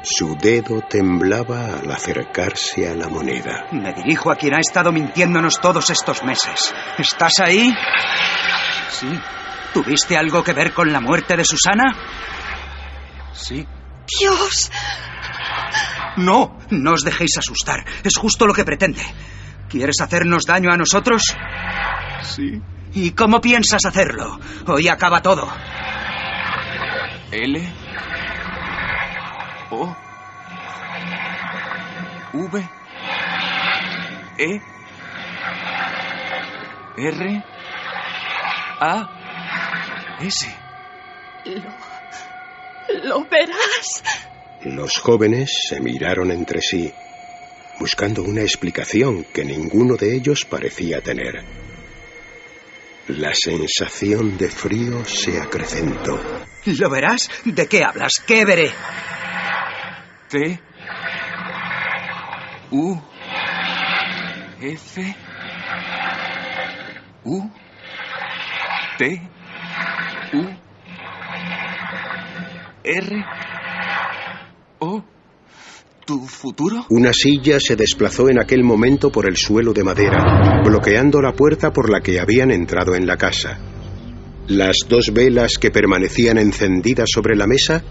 Su dedo temblaba al acercarse a la moneda. Me dirijo a quien ha estado mintiéndonos todos estos meses. ¿Estás ahí? Sí. ¿Tuviste algo que ver con la muerte de Susana? Sí. ¡Dios! No, no os dejéis asustar. Es justo lo que pretende. ¿Quieres hacernos daño a nosotros? Sí. ¿Y cómo piensas hacerlo? Hoy acaba todo. L O V E R A S. Lo verás. Los jóvenes se miraron entre sí, buscando una explicación que ninguno de ellos parecía tener. La sensación de frío se acrecentó. ¿Lo verás? ¿De qué hablas? ¿Qué veré? T U F U T U R O. ¿Tu futuro? Una silla se desplazó en aquel momento por el suelo de madera, bloqueando la puerta por la que habían entrado en la casa. Las 2 velas que permanecían encendidas sobre la mesa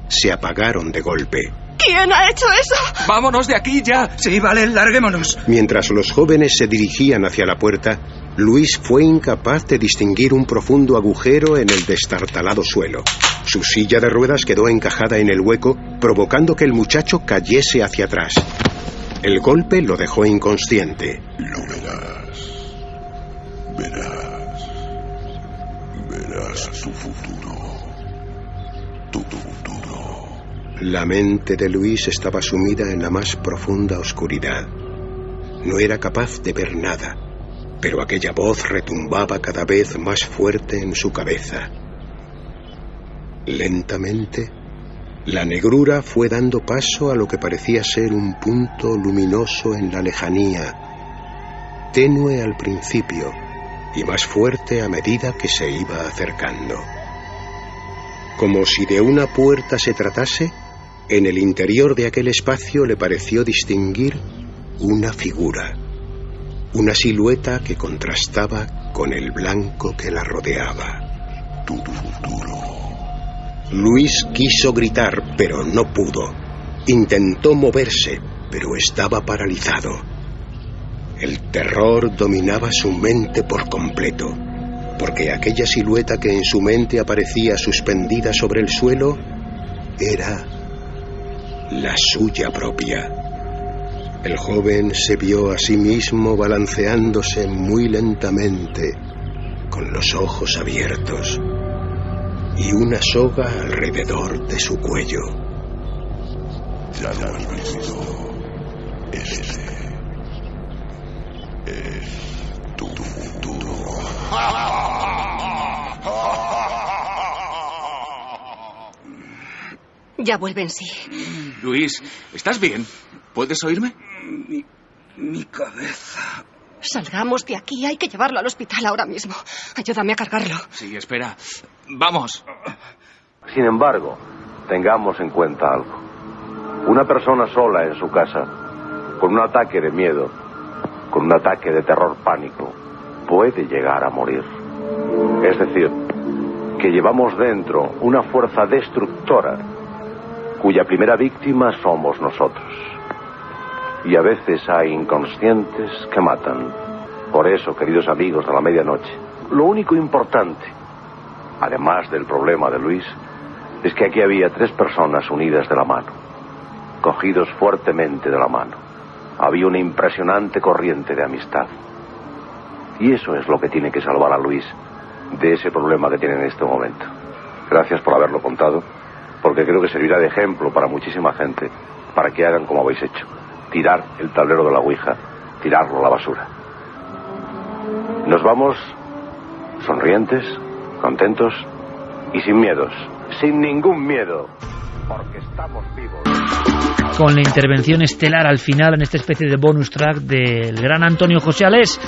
se apagaron de golpe. ¿Quién ha hecho eso? ¡Vámonos de aquí ya! Sí, vale, larguémonos. Mientras los jóvenes se dirigían hacia la puerta, Luis fue incapaz de distinguir un profundo agujero en el destartalado suelo. Su silla de ruedas quedó encajada en el hueco, provocando que el muchacho cayese hacia atrás. El golpe lo dejó inconsciente. Lo verás. Verás tu futuro. Tu futuro. La mente de Luis estaba sumida en la más profunda oscuridad. No era capaz de ver nada, pero aquella voz retumbaba cada vez más fuerte en su cabeza. Lentamente, la negrura fue dando paso a lo que parecía ser un punto luminoso en la lejanía, tenue al principio y más fuerte a medida que se iba acercando. Como si de una puerta se tratase, en el interior de aquel espacio le pareció distinguir una figura, una silueta que contrastaba con el blanco que la rodeaba. Tu futuro. Luis quiso gritar, pero no pudo. Intentó moverse, pero estaba paralizado. El terror dominaba su mente por completo, porque aquella silueta que en su mente aparecía suspendida sobre el suelo era la suya propia. El joven se vio a sí mismo balanceándose muy lentamente, con los ojos abiertos y una soga alrededor de su cuello. Ya lo has visto. Este es tu futuro. Ya vuelve en sí. Luis, ¿estás bien? ¿Puedes oírme? Mi cabeza. Salgamos de aquí. Hay que llevarlo al hospital ahora mismo. Ayúdame a cargarlo. Sí, espera. Vamos. Sin embargo, tengamos en cuenta algo. Una persona sola en su casa, con un ataque de miedo, con un ataque de terror pánico, puede llegar a morir. Es decir, que llevamos dentro una fuerza destructora, cuya primera víctima somos nosotros. Y a veces hay inconscientes que matan. Por eso, queridos amigos de la medianoche, lo único importante, además del problema de Luis, es que aquí había 3 personas unidas de la mano, cogidos fuertemente de la mano. Había una impresionante corriente de amistad. Y eso es lo que tiene que salvar a Luis de ese problema que tiene en este momento. Gracias por haberlo contado, porque creo que servirá de ejemplo para muchísima gente, para que hagan como habéis hecho. Tirar el tablero de la Ouija, tirarlo a la basura. Nos vamos sonrientes, contentos y sin miedos. sin ningún miedo, porque estamos vivos. Con la intervención estelar al final en esta especie de bonus track del gran Antonio José Alés,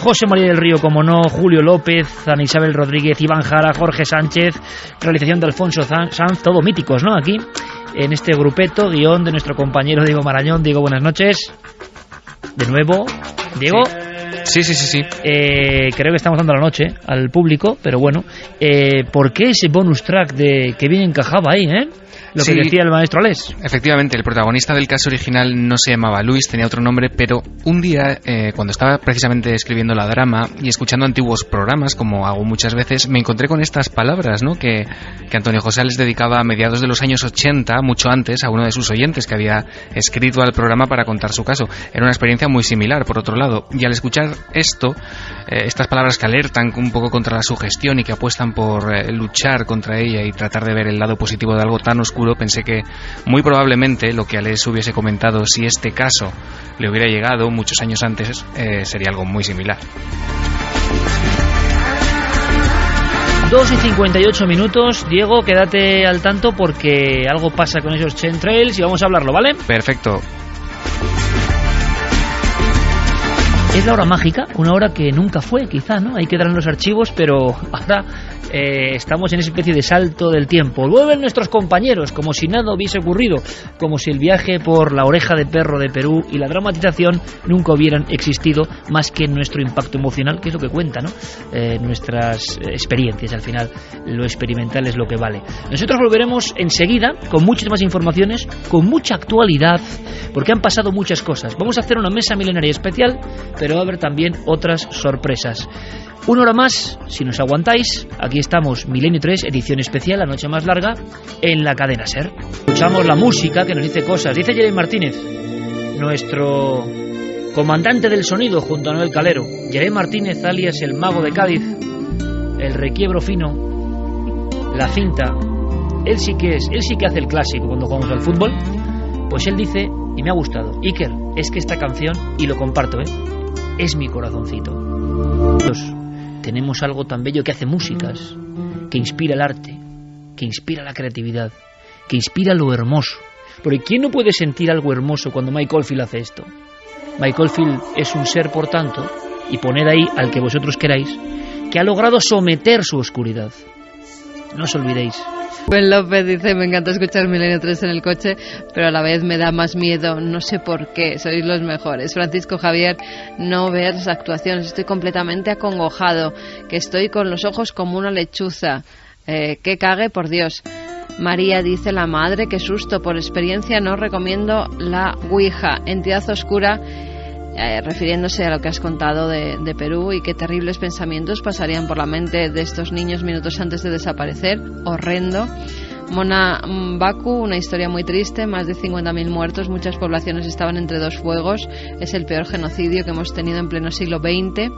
José María del Río, como no, Julio López, Ana Isabel Rodríguez, Iván Jara, Jorge Sánchez, realización de Alfonso Sanz, todo míticos, ¿no? Aquí, en este grupeto, guión de nuestro compañero Diego Marañón. Diego, buenas noches. De nuevo, Diego. Sí. Creo que estamos dando la noche al público, pero bueno, ¿por qué ese bonus track que bien encajaba ahí, lo que decía el maestro Alés? Efectivamente, el protagonista del caso original no se llamaba Luis, tenía otro nombre, pero un día, cuando estaba precisamente escribiendo la drama y escuchando antiguos programas, como hago muchas veces, me encontré con estas palabras, ¿no?, que Antonio José Alés dedicaba a mediados de los años 80, mucho antes, a uno de sus oyentes que había escrito al programa para contar su caso. Era una experiencia muy similar, por otro lado, y al escuchar esto, estas palabras que alertan un poco contra la sugestión y que apuestan por luchar contra ella y tratar de ver el lado positivo de algo tan oscuro, pensé que muy probablemente lo que Alés hubiese comentado, si este caso le hubiera llegado muchos años antes, sería algo muy similar. 2:58. Diego, quédate al tanto porque algo pasa con esos chemtrails y vamos a hablarlo, ¿vale? Perfecto. Es la hora mágica, una hora que nunca fue, quizá, ¿no? Ahí quedarán los archivos, pero ahora estamos en esa especie de salto del tiempo. Vuelven nuestros compañeros, como si nada hubiese ocurrido, como si el viaje por la oreja de perro de Perú y la dramatización nunca hubieran existido, más que nuestro impacto emocional, que es lo que cuenta, ¿no? Nuestras experiencias, al final, lo experimental es lo que vale. Nosotros volveremos enseguida, con muchas más informaciones, con mucha actualidad, porque han pasado muchas cosas. Vamos a hacer una mesa milenaria especial, pero va a haber también otras sorpresas. Una hora más, si nos aguantáis. Aquí estamos, Milenio 3, edición especial, la noche más larga, en la cadena SER. Escuchamos la música que nos dice cosas. Dice Jeremy Martínez, nuestro comandante del sonido junto a Noel Calero. Jeremy Martínez, alias el mago de Cádiz, el requiebro fino, la cinta. Él sí que hace el clásico cuando jugamos al fútbol. Pues él dice, y me ha gustado, Iker, es que esta canción, y lo comparto, es mi corazoncito. Tenemos algo tan bello que hace músicas, que inspira el arte, que inspira la creatividad, que inspira lo hermoso. Porque ¿quién no puede sentir algo hermoso cuando Mike Oldfield hace esto? Mike Oldfield es un ser, por tanto, y poned ahí al que vosotros queráis, que ha logrado someter su oscuridad. No os olvidéis. Buen López dice, me encanta escuchar Milenio 3 en el coche, pero a la vez me da más miedo, no sé por qué, sois los mejores. Francisco Javier, no ver las actuaciones, estoy completamente acongojado, que estoy con los ojos como una lechuza, que cague, por Dios. María dice, la madre, qué susto, por experiencia no recomiendo la Ouija, entidad oscura, refiriéndose a lo que has contado de Perú, y qué terribles pensamientos pasarían por la mente de estos niños minutos antes de desaparecer. Horrendo. Mona Baku, una historia muy triste, más de 50.000 muertos, muchas poblaciones estaban entre dos fuegos, es el peor genocidio que hemos tenido en pleno siglo XX.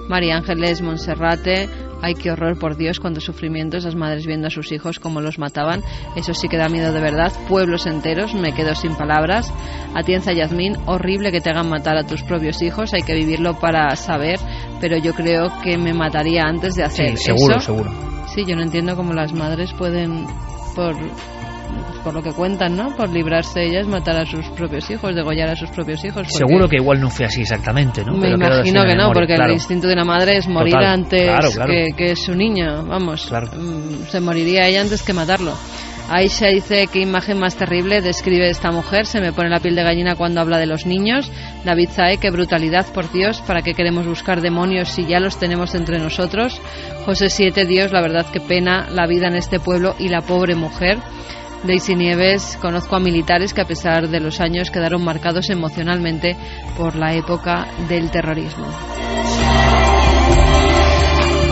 María Ángeles Monserrate, ay, qué horror, por Dios, cuántos sufrimientos, las madres viendo a sus hijos como los mataban, eso sí que da miedo de verdad, pueblos enteros, me quedo sin palabras. Atienza Yasmín, horrible que te hagan matar a tus propios hijos, hay que vivirlo para saber, pero yo creo que me mataría antes de hacer eso. Sí, seguro. Sí, yo no entiendo cómo las madres pueden, por lo que cuentan, ¿no?, por librarse ellas, matar a sus propios hijos, degollar a sus propios hijos. Seguro que igual no fue así exactamente, ¿no? Me imagino que no, porque el instinto de una madre es morir antes claro. Que su niño, vamos, claro. Se moriría ella antes que matarlo. Aisha dice, qué imagen más terrible describe esta mujer, se me pone la piel de gallina cuando habla de los niños. David Sae, qué brutalidad, por Dios, ¿para qué queremos buscar demonios si ya los tenemos entre nosotros? José 7, Dios, la verdad, qué pena la vida en este pueblo y la pobre mujer. Daisy Nieves, conozco a militares que a pesar de los años quedaron marcados emocionalmente por la época del terrorismo.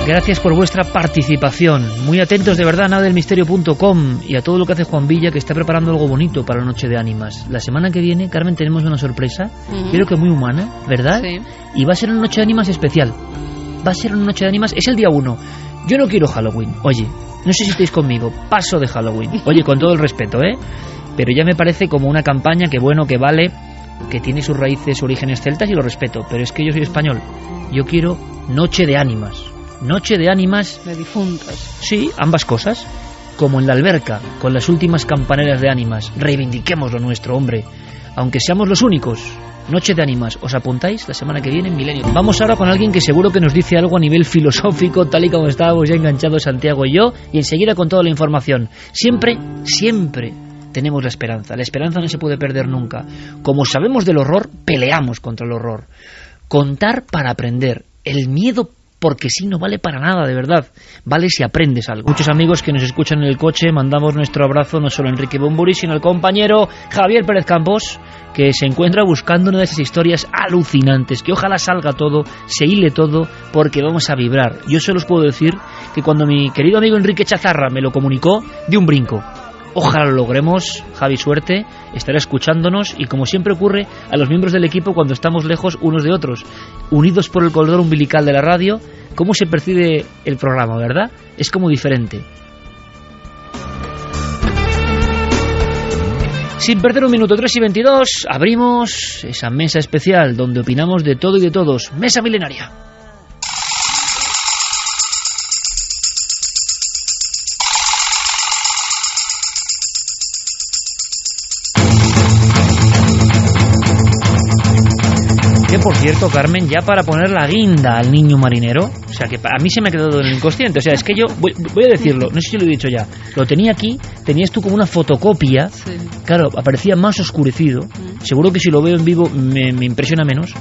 Gracias por vuestra participación. Muy atentos de verdad a nadelmisterio.com y a todo lo que hace Juan Villa, que está preparando algo bonito para la Noche de Ánimas. La semana que viene, Carmen, tenemos una sorpresa, creo que muy humana, ¿verdad? Sí. Y va a ser una Noche de Ánimas especial. Va a ser una Noche de Ánimas, es el día 1. Yo no quiero Halloween, oye, no sé si estáis conmigo, paso de Halloween. Oye, con todo el respeto, pero ya me parece como una campaña que bueno, que vale, que tiene sus raíces, orígenes celtas y lo respeto, pero es que yo soy español. Yo quiero Noche de Ánimas. Noche de Ánimas. De difuntos. Sí, ambas cosas. como en la alberca, con las últimas campaneras de ánimas. Reivindiquemos lo nuestro, hombre, aunque seamos los únicos. Noche de ánimas, ¿os apuntáis? La semana que viene en Milenio. Vamos ahora con alguien que seguro que nos dice algo a nivel filosófico, tal y como estábamos ya enganchados Santiago y yo, y enseguida con toda la información. Siempre tenemos la esperanza. La esperanza no se puede perder nunca. Como sabemos del horror, peleamos contra el horror. Contar para aprender. El miedo, porque sí, no vale para nada, de verdad. Vale si aprendes algo. Muchos amigos que nos escuchan en el coche, mandamos nuestro abrazo no solo a Enrique Bumburi, sino al compañero Javier Pérez Campos, que se encuentra buscando una de esas historias alucinantes, que ojalá salga todo, se hile todo, porque vamos a vibrar. Yo solo os puedo decir que cuando mi querido amigo Enrique Chazarra me lo comunicó, di un brinco. Ojalá lo logremos, Javi, suerte, estará escuchándonos y, como siempre ocurre a los miembros del equipo cuando estamos lejos unos de otros, unidos por el cordón umbilical de la radio, cómo se percibe el programa, ¿verdad? Es como diferente. Sin perder un minuto, 3:22, abrimos esa mesa especial donde opinamos de todo y de todos. Mesa milenaria. Que, por cierto, Carmen, ya para poner la guinda al niño marinero, o sea, que a mí se me ha quedado en el inconsciente, o sea, es que yo, voy a decirlo, no sé si lo he dicho ya, lo tenía aquí, tenías tú como una fotocopia, sí. Claro, aparecía más oscurecido, seguro que si lo veo en vivo me impresiona menos,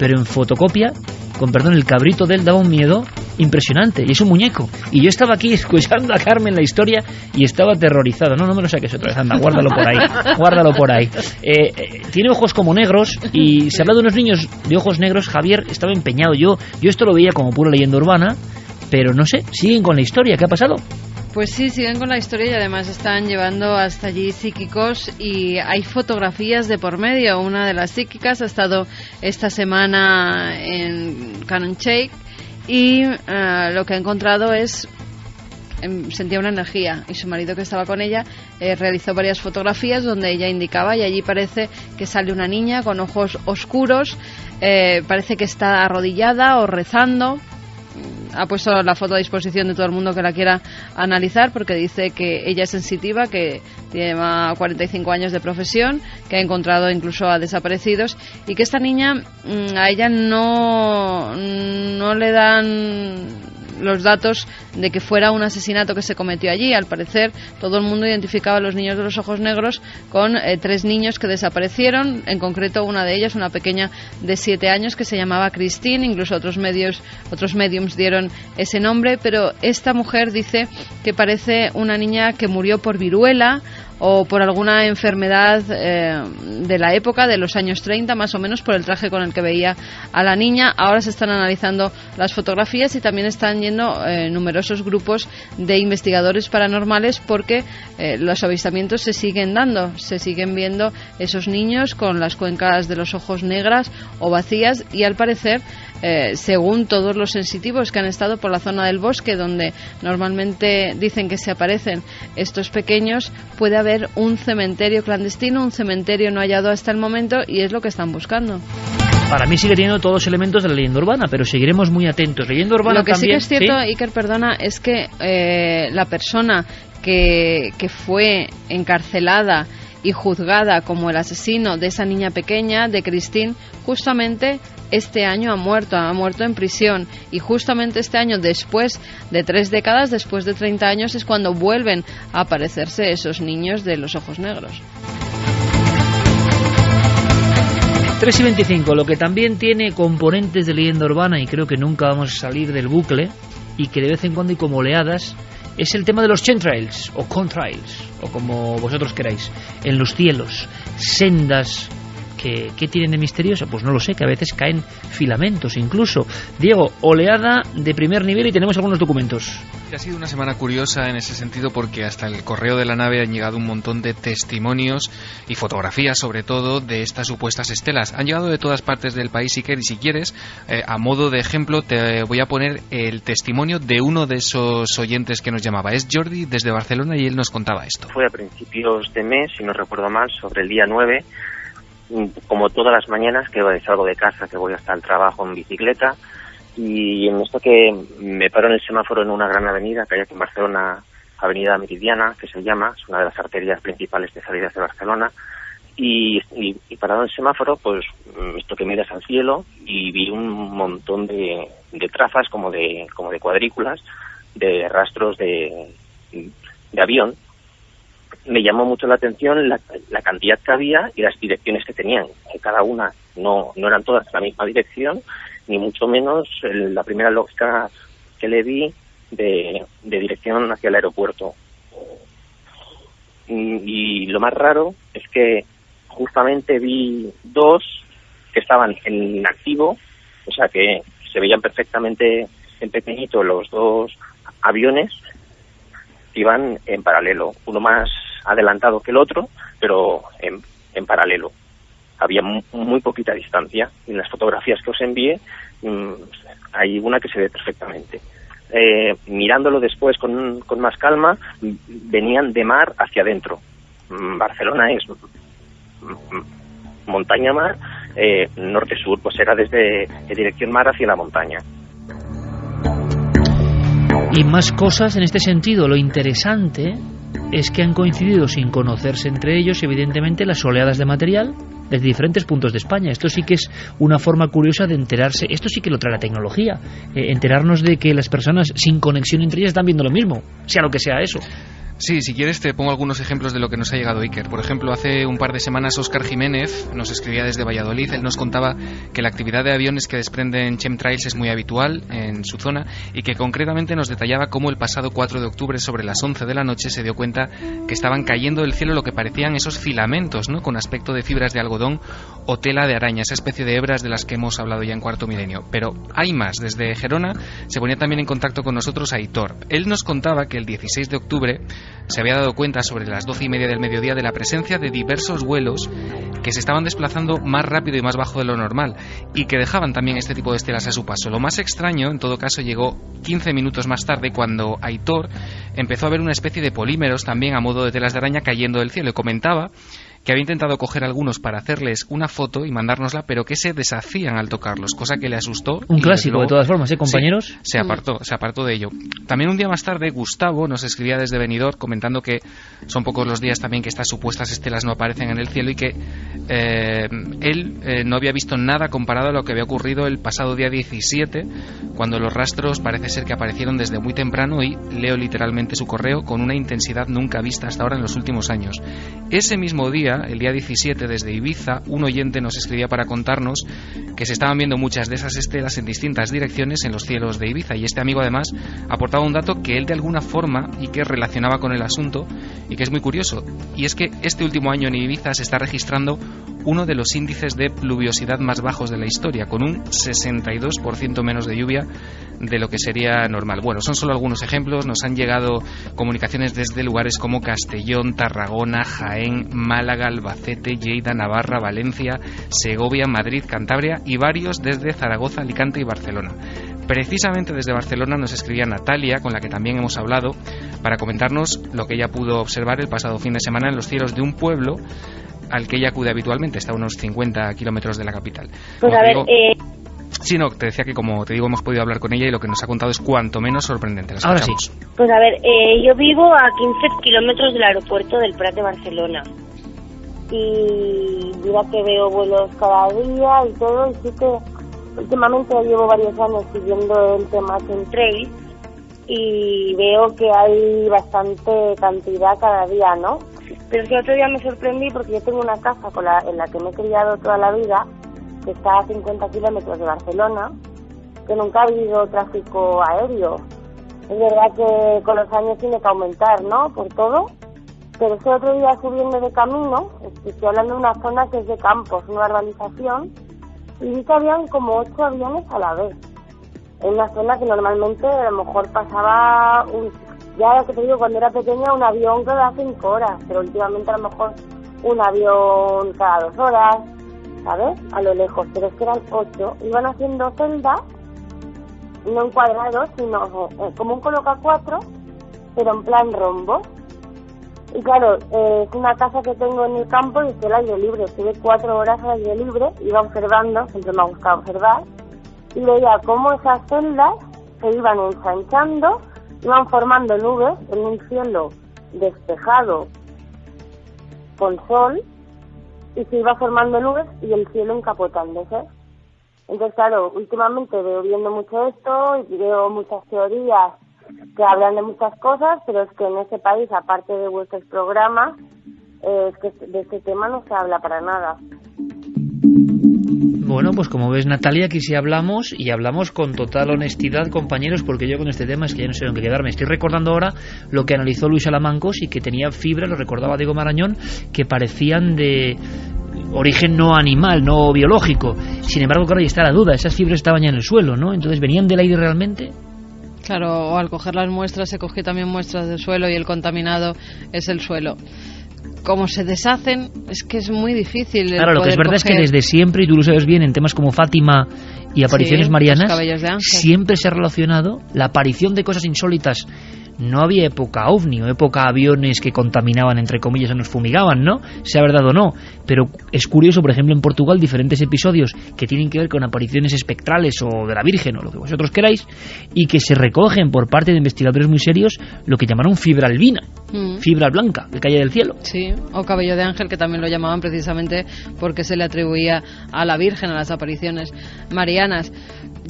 pero en fotocopia, con perdón, el cabrito de él daba un miedo impresionante, y es un muñeco, y yo estaba aquí escuchando a Carmen la historia y estaba aterrorizado. No me lo saques otra vez, anda, guárdalo por ahí. Tiene ojos como negros, y se habla de unos niños de ojos negros. Javier estaba empeñado, yo esto lo veía como pura leyenda urbana, pero no sé, siguen con la historia. ¿Qué ha pasado? Pues sí, siguen con la historia y además están llevando hasta allí psíquicos y hay fotografías de por medio. Una de las psíquicas ha estado esta semana en Cannon Shake y lo que ha encontrado es, sentía una energía, y su marido, que estaba con ella, realizó varias fotografías donde ella indicaba, y allí parece que sale una niña con ojos oscuros, parece que está arrodillada o rezando. Ha puesto la foto a disposición de todo el mundo que la quiera analizar, porque dice que ella es sensitiva, que lleva 45 años de profesión, que ha encontrado incluso a desaparecidos, y que esta niña, a ella no le dan los datos de que fuera un asesinato que se cometió allí. Al parecer, todo el mundo identificaba a los niños de los ojos negros con 3 niños que desaparecieron, en concreto una de ellas, una pequeña de 7 años que se llamaba Christine, incluso otros mediums dieron ese nombre, pero esta mujer dice que parece una niña que murió por viruela o por alguna enfermedad de la época, de los años 30 más o menos, por el traje con el que veía a la niña. Ahora se están analizando las fotografías y también están yendo numerosos grupos de investigadores paranormales, porque los avistamientos se siguen dando, se siguen viendo esos niños con las cuencas de los ojos negras o vacías, y al parecer, según todos los sensitivos que han estado por la zona del bosque donde normalmente dicen que se aparecen estos pequeños, puede haber un cementerio clandestino, un cementerio no hallado hasta el momento, y es lo que están buscando. Para mí sigue teniendo todos los elementos de la leyenda urbana, pero seguiremos muy atentos. Leyenda urbana lo que también, sí que es cierto, ¿sí? Iker, perdona, es que la persona que fue encarcelada y juzgada como el asesino de esa niña pequeña, de Christine, justamente este año ha muerto en prisión, y justamente este año, después de 3 décadas, después de 30 años, es cuando vuelven a aparecerse esos niños de los ojos negros. 3:25, lo que también tiene componentes de leyenda urbana, y creo que nunca vamos a salir del bucle, y que de vez en cuando hay como oleadas, es el tema de los chemtrails, o contrails, o como vosotros queráis, en los cielos, sendas. ¿Qué tienen de misterioso? Pues no lo sé, que a veces caen filamentos incluso. Diego, oleada de primer nivel, y tenemos algunos documentos. Ha sido una semana curiosa en ese sentido, porque hasta el correo de la nave han llegado un montón de testimonios y fotografías, sobre todo, de estas supuestas estelas. Han llegado de todas partes del país, Iker, y si quieres, a modo de ejemplo, te voy a poner el testimonio de uno de esos oyentes que nos llamaba. Es Jordi, desde Barcelona, y él nos contaba esto. Fue a principios de mes, si no recuerdo mal, sobre el día 9, como todas las mañanas que salgo de casa, que voy hasta el trabajo en bicicleta, y en esto que me paro en el semáforo en una gran avenida que hay aquí en Barcelona, Avenida Meridiana, que se llama, es una de las arterias principales de salidas de Barcelona, y parado en el semáforo, pues esto que miras al cielo y vi un montón de trazas como de cuadrículas, de rastros de avión. Me llamó mucho la atención la cantidad que había y las direcciones que tenían, que cada una no eran todas la misma dirección, ni mucho menos la primera lógica que le vi de dirección hacia el aeropuerto. Y lo más raro es que justamente vi dos que estaban en activo, o sea que se veían perfectamente en pequeñito los dos aviones que iban en paralelo, uno más adelantado que el otro, pero en paralelo. Había muy poquita distancia. En las fotografías que os envié hay una que se ve perfectamente. Mirándolo después con más calma, venían de mar hacia adentro. Barcelona es montaña-mar, norte-sur, pues era desde dirección mar hacia la montaña. Y más cosas en este sentido. Lo interesante es que han coincidido sin conocerse entre ellos, evidentemente, las oleadas de material desde diferentes puntos de España. Esto sí que es una forma curiosa de enterarse. Esto sí que lo trae la tecnología. Enterarnos de que las personas sin conexión entre ellas están viendo lo mismo, sea lo que sea eso. Sí, si quieres te pongo algunos ejemplos de lo que nos ha llegado Iker. Por ejemplo, hace un par de semanas Óscar Jiménez nos escribía desde Valladolid. Él nos contaba que la actividad de aviones que desprenden chemtrails es muy habitual en su zona y que concretamente nos detallaba cómo el pasado 4 de octubre sobre las 11 de la noche se dio cuenta que estaban cayendo del cielo lo que parecían esos filamentos, ¿no?, con aspecto de fibras de algodón o tela de araña, esa especie de hebras de las que hemos hablado ya en Cuarto Milenio. Pero hay más. Desde Gerona se ponía también en contacto con nosotros Aitor. Él nos contaba que el 16 de octubre se había dado cuenta sobre las 12:30 del mediodía de la presencia de diversos vuelos que se estaban desplazando más rápido y más bajo de lo normal y que dejaban también este tipo de estelas a su paso. Lo más extraño, en todo caso, llegó 15 minutos más tarde, cuando Aitor empezó a ver una especie de polímeros también a modo de telas de araña cayendo del cielo, y comentaba que había intentado coger algunos para hacerles una foto y mandárnosla, pero que se deshacían al tocarlos, cosa que le asustó. Un clásico, de todas formas, compañeros. Sí, se apartó de ello. También un día más tarde, Gustavo nos escribía desde Benidorm comentando que son pocos los días también que estas supuestas estelas no aparecen en el cielo y que él no había visto nada comparado a lo que había ocurrido el pasado día 17, cuando los rastros parece ser que aparecieron desde muy temprano y, leo literalmente su correo, con una intensidad nunca vista hasta ahora en los últimos años. Ese mismo día, el día 17, desde Ibiza, un oyente nos escribía para contarnos que se estaban viendo muchas de esas estelas en distintas direcciones en los cielos de Ibiza, y este amigo además aportaba un dato que él de alguna forma y que relacionaba con el asunto y que es muy curioso, y es que este último año en Ibiza se está registrando uno de los índices de pluviosidad más bajos de la historia, con un 62% menos de lluvia de lo que sería normal. Bueno, son solo algunos ejemplos. Nos han llegado comunicaciones desde lugares como Castellón, Tarragona, Jaén, Málaga, Albacete, Lleida, Navarra, Valencia, Segovia, Madrid, Cantabria y varios desde Zaragoza, Alicante y Barcelona. Precisamente desde Barcelona nos escribía Natalia, con la que también hemos hablado, para comentarnos lo que ella pudo observar el pasado fin de semana en los cielos de un pueblo al que ella acude habitualmente. Está a unos 50 kilómetros de la capital. Pues a ver, sí, no, te decía que, como te digo, hemos podido hablar con ella y lo que nos ha contado es cuanto menos sorprendente. Ahora sí. Pues a ver, yo vivo a 15 kilómetros del aeropuerto del Prat de Barcelona. Y mira que veo vuelos cada día y todo, y sí que últimamente llevo varios años siguiendo el tema chemtrails y veo que hay bastante cantidad cada día, ¿no? Pero es que otro día me sorprendí porque yo tengo una casa en la que me he criado toda la vida, que está a 50 kilómetros de Barcelona, que nunca ha habido tráfico aéreo. Es verdad que con los años tiene que aumentar, ¿no?, por todo, pero ese otro día subiendo de camino, estoy hablando de una zona que es de campos, una urbanización, y vi que habían como 8 aviones a la vez, en una zona que normalmente a lo mejor pasaba, ya que te digo, cuando era pequeña, un avión cada 5 horas, pero últimamente a lo mejor un avión cada 2 horas, ¿sabes?, a lo lejos, pero es que eran 8, iban haciendo celdas, no en cuadrados, sino como un coloca 4, pero en plan rombo. Y claro, es una casa que tengo en el campo y estoy al aire libre, estuve 4 horas al aire libre, iba observando, siempre me ha gustado observar, y veía cómo esas celdas se iban ensanchando iban formando nubes en un cielo despejado con sol, y se iba formando nubes y el cielo encapotándose. Entonces, claro, últimamente veo viendo mucho esto y veo muchas teorías que hablan de muchas cosas, pero es que en ese país, aparte de vuestros programas, es que de este tema no se habla para nada. Bueno, pues como ves, Natalia, aquí sí hablamos, y hablamos con total honestidad, compañeros, porque yo con este tema es que ya no sé dónde quedarme. Estoy recordando ahora lo que analizó Luis Alamancos y que tenía fibras, lo recordaba Diego Marañón, que parecían de origen no animal, no biológico. Sin embargo, claro, ahí está la duda, esas fibras estaban ya en el suelo, ¿no? Entonces, ¿venían del aire realmente? Claro, o al coger las muestras se cogió también muestras del suelo y el contaminado es el suelo. Como se deshacen, es que es muy difícil. Claro, lo que es verdad es que desde siempre, y tú lo sabes bien, en temas como Fátima y apariciones marianas, siempre se ha relacionado la aparición de cosas insólitas. No había época ovni o época aviones que contaminaban, entre comillas, o nos fumigaban, ¿no? Sea verdad o no. Pero es curioso, por ejemplo, en Portugal, diferentes episodios que tienen que ver con apariciones espectrales o de la Virgen o lo que vosotros queráis, y que se recogen por parte de investigadores muy serios lo que llamaron fibra albina, fibra blanca, que cae del cielo. Sí, o cabello de ángel, que también lo llamaban precisamente porque se le atribuía a la Virgen, a las apariciones marianas.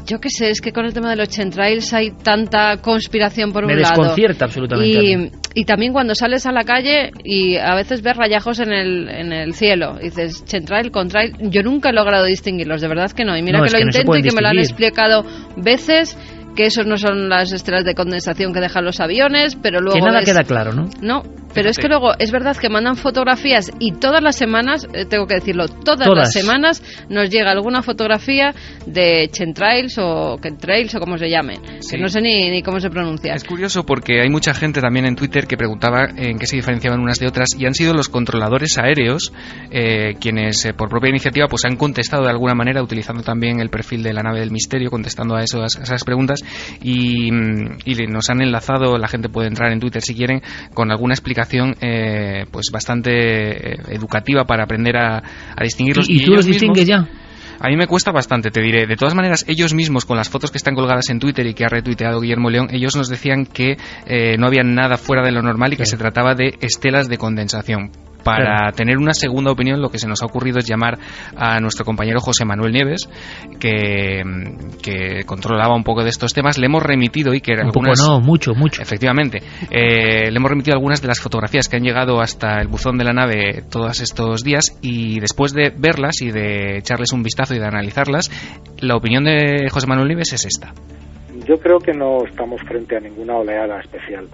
Yo qué sé, es que con el tema de los chemtrails hay tanta conspiración por un lado. Me desconcierta absolutamente. Y también cuando sales a la calle y a veces ves rayajos en el cielo, dices chemtrail, contrail, yo nunca he logrado distinguirlos, de verdad que no. Y mira que lo intento y que me lo han explicado veces, que esos no son las estelas de condensación que dejan los aviones, pero luego... Que nada queda claro, ¿no? No, pero es que luego es verdad que mandan fotografías y todas las semanas, tengo que decirlo, todas las semanas nos llega alguna fotografía de chemtrails o chemtrails o como se llamen, que no sé ni cómo se pronuncia. Es curioso porque hay mucha gente también en Twitter que preguntaba en qué se diferenciaban unas de otras, y han sido los controladores aéreos quienes por propia iniciativa pues han contestado de alguna manera, utilizando también el perfil de la nave del misterio, contestando a esas preguntas, y nos han enlazado. La gente puede entrar en Twitter si quieren, con alguna explicación pues bastante educativa para aprender a distinguirlos. ¿Y tú los distingues ya? A mí me cuesta bastante, te diré. De todas maneras, ellos mismos, con las fotos que están colgadas en Twitter y que ha retuiteado Guillermo León, ellos nos decían que no había nada fuera de lo normal y que se trataba de estelas de condensación. Para tener una segunda opinión, lo que se nos ha ocurrido es llamar a nuestro compañero José Manuel Nieves, que controlaba un poco de estos temas. Le hemos remitido mucho. Efectivamente. Le hemos remitido algunas de las fotografías que han llegado hasta el buzón de la nave todos estos días, y después de verlas y de echarles un vistazo y de analizarlas, la opinión de José Manuel Nieves es esta. Yo creo que no estamos frente a ninguna oleada especial.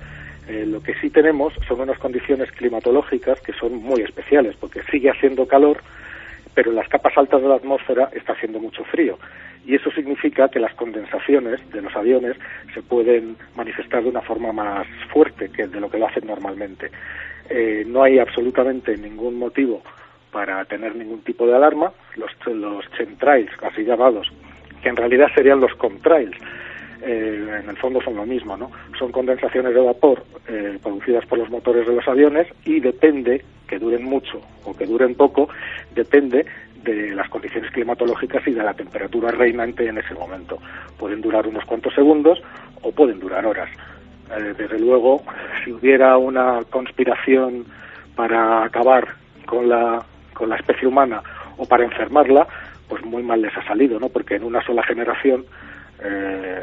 Lo que sí tenemos son unas condiciones climatológicas que son muy especiales, porque sigue haciendo calor, pero en las capas altas de la atmósfera está haciendo mucho frío. Y eso significa que las condensaciones de los aviones se pueden manifestar de una forma más fuerte que de lo que lo hacen normalmente. No hay absolutamente ningún motivo para tener ningún tipo de alarma. Los chemtrails, así llamados, que en realidad serían los contrails, en el fondo son lo mismo, ¿no? Son condensaciones de vapor producidas por los motores de los aviones, y depende, que duren mucho o que duren poco, depende de las condiciones climatológicas y de la temperatura reinante en ese momento. Pueden durar unos cuantos segundos o pueden durar horas. Desde luego, si hubiera una conspiración para acabar con la especie humana o para enfermarla, pues muy mal les ha salido, ¿no? Porque en una sola generación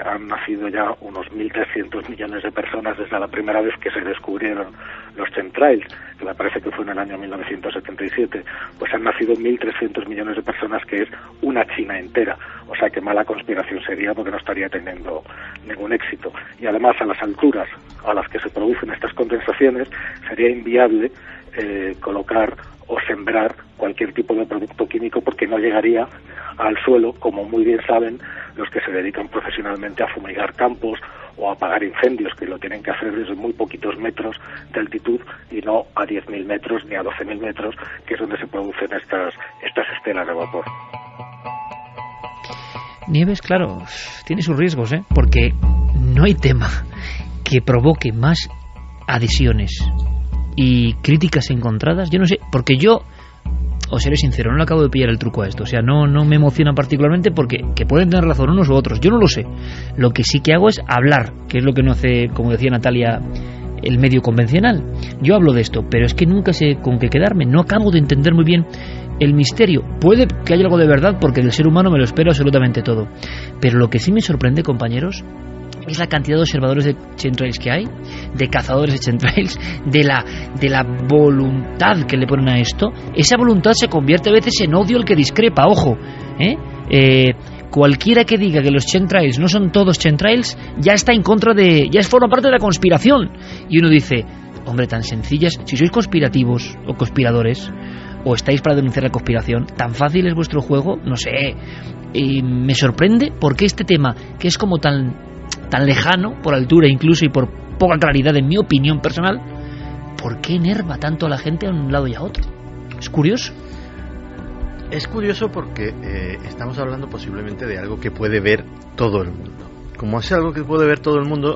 han nacido ya unos 1.300 millones de personas desde la primera vez que se descubrieron los chemtrails, que me parece que fue en el año 1977. Pues han nacido 1.300 millones de personas, que es una China entera. O sea que mala conspiración sería, porque no estaría teniendo ningún éxito. Y además, a las alturas a las que se producen estas condensaciones, sería inviable colocar o sembrar cualquier tipo de producto químico, porque no llegaría al suelo, como muy bien saben los que se dedican profesionalmente a fumigar campos o a apagar incendios, que lo tienen que hacer desde muy poquitos metros de altitud y no a 10.000 metros ni a 12.000 metros, que es donde se producen estas estelas de vapor. Nieves, claro, tiene sus riesgos, porque no hay tema que provoque más adhesiones y críticas encontradas. Yo no sé, porque yo os seré sincero, no le acabo de pillar el truco a esto. O sea, no me emociona particularmente porque que pueden tener razón unos u otros. Yo no lo sé. Lo que sí que hago es hablar, que es lo que no hace, como decía Natalia, el medio convencional. Yo hablo de esto, pero es que nunca sé con qué quedarme. No acabo de entender muy bien el misterio. Puede que haya algo de verdad, porque del ser humano me lo espero absolutamente todo. Pero lo que sí me sorprende, compañeros, es la cantidad de observadores de chemtrails que hay, de cazadores de chemtrails, de la voluntad que le ponen a esto. Esa voluntad se convierte a veces en odio al que discrepa, ojo, cualquiera que diga que los chemtrails no son todos chemtrails ya está en contra ya forma parte de la conspiración. Y uno dice, hombre, tan sencillas, si sois conspirativos o conspiradores, o estáis para denunciar la conspiración, tan fácil es vuestro juego, no sé. Me sorprende porque este tema, que es como tan lejano, por altura incluso y por poca claridad en mi opinión personal, ¿por qué enerva tanto a la gente a un lado y a otro? Es curioso. Es curioso porque estamos hablando posiblemente de algo que puede ver todo el mundo. Como es algo que puede ver todo el mundo,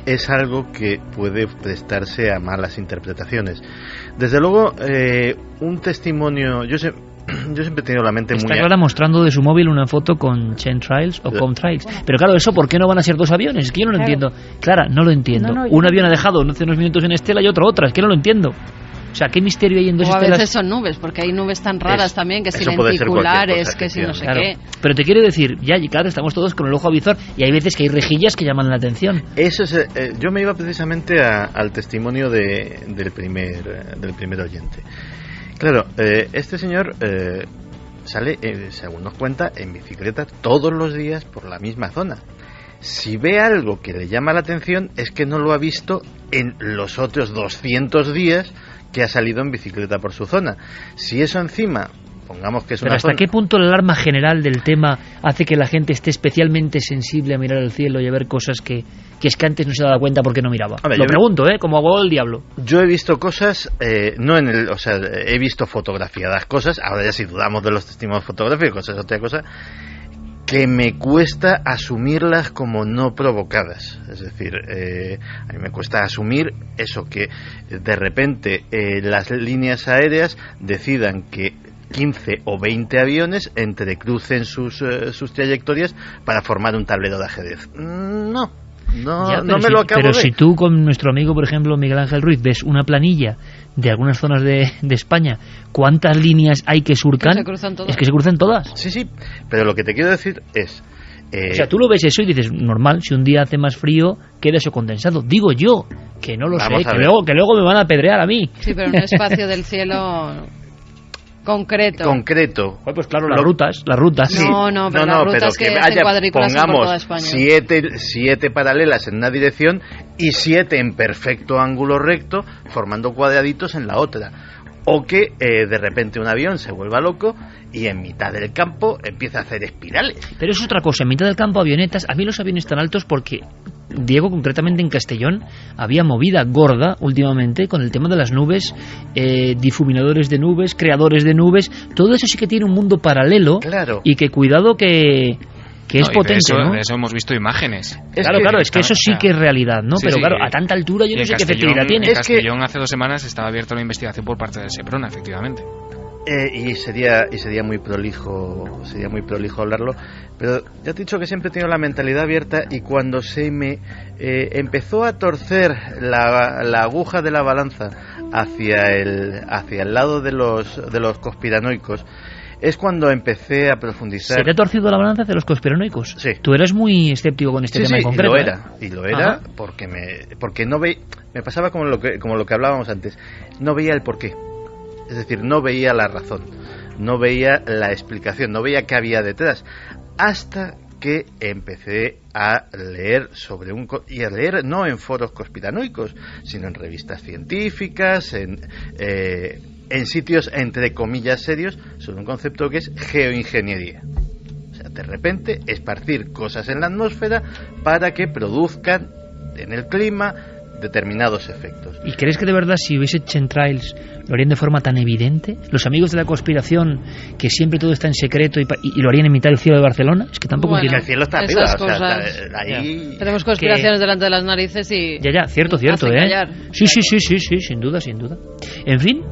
es algo que puede prestarse a malas interpretaciones. Desde luego, un testimonio... Yo siempre he tenido la mente Está Clara mostrando de su móvil una foto con chemtrails o comtrails. Pero claro, eso, ¿por qué no van a ser dos aviones? Es que yo no lo entiendo. Clara, no lo entiendo. Un avión ha dejado hace unos minutos en Estela y otro otra. Es que no lo entiendo. O sea, ¿qué misterio hay en dos estelas? O a veces son nubes, porque hay nubes tan raras también, que si lenticulares, que si no sé qué. Pero te quiero decir, ya, claro, estamos todos con el ojo avizor y hay veces que hay rejillas que llaman la atención. Eso es, yo me iba precisamente al testimonio del primer oyente. Claro, este señor sale, según nos cuenta, en bicicleta todos los días por la misma zona. Si ve algo que le llama la atención, es que no lo ha visto en los otros 200 días que ha salido en bicicleta por su zona. Si eso encima, pongamos que es Pero ¿hasta qué punto la alarma general del tema hace que la gente esté especialmente sensible a mirar al cielo y a ver cosas que es que antes no se daba cuenta porque no miraba? Lo pregunto, como abogado del diablo. Yo he visto cosas, he visto fotografiadas cosas, ahora ya si dudamos de los testimonios fotográficos, es otra cosa, que me cuesta asumirlas como no provocadas. Es decir, a mí me cuesta asumir eso, que de repente las líneas aéreas decidan que 15 o 20 aviones entrecrucen sus trayectorias para formar un tablero de ajedrez. No me lo acabo de... Pero si tú con nuestro amigo, por ejemplo, Miguel Ángel Ruiz, ves una planilla de algunas zonas de España, ¿cuántas líneas hay que surcan? Se cruzan todas. Es que se cruzan todas. Sí, pero lo que te quiero decir es... O sea, tú lo ves eso y dices, normal, si un día hace más frío, queda eso condensado. Digo yo, que no lo sé, que luego me van a apedrear a mí. Sí, pero un espacio del cielo... Concreto. Pues claro, las rutas. Sí. No, pero las rutas que hacen cuadrículas por toda España. 7 paralelas en una dirección y 7 en perfecto ángulo recto, formando cuadraditos en la otra. O que de repente un avión se vuelva loco y en mitad del campo empieza a hacer espirales. Pero es otra cosa, en mitad del campo avionetas. A mí los aviones tan altos porque... Diego, concretamente en Castellón, había movida gorda últimamente con el tema de las nubes, difuminadores de nubes, creadores de nubes, todo eso sí que tiene un mundo paralelo. Claro. Y que cuidado que es potente, ¿no? De eso hemos visto imágenes. Claro, es que eso sí que es realidad, ¿no? Pero claro, a tanta altura yo no sé qué efectividad tiene. En Castellón hace 2 semanas estaba abierta la investigación por parte del Seprona, efectivamente. Y sería muy prolijo hablarlo, pero ya te he dicho que siempre he tenido la mentalidad abierta, y cuando se me empezó a torcer la aguja de la balanza hacia el lado de los conspiranoicos, es cuando empecé a profundizar. ¿Se te ha torcido la balanza hacia los conspiranoicos? Sí. Tú eras muy escéptico con este tema en concreto. Y lo era porque no veía, me pasaba como lo que hablábamos antes, no veía el porqué. Es decir, no veía la razón, no veía la explicación, no veía qué había detrás, hasta que empecé a leer y a leer no en foros conspiranoicos, sino en revistas científicas, en sitios entre comillas serios, sobre un concepto que es geoingeniería. O sea, de repente esparcir cosas en la atmósfera para que produzcan en el clima determinados efectos. ¿Y crees que de verdad si hubiese chemtrails lo harían de forma tan evidente? ¿Los amigos de la conspiración, que siempre todo está en secreto y lo harían en mitad del cielo de Barcelona? Es que tampoco... Bueno, el cielo está arriba, ahí... Tenemos conspiraciones delante de las narices y... Ya, cierto, Sí, sin duda. En fin,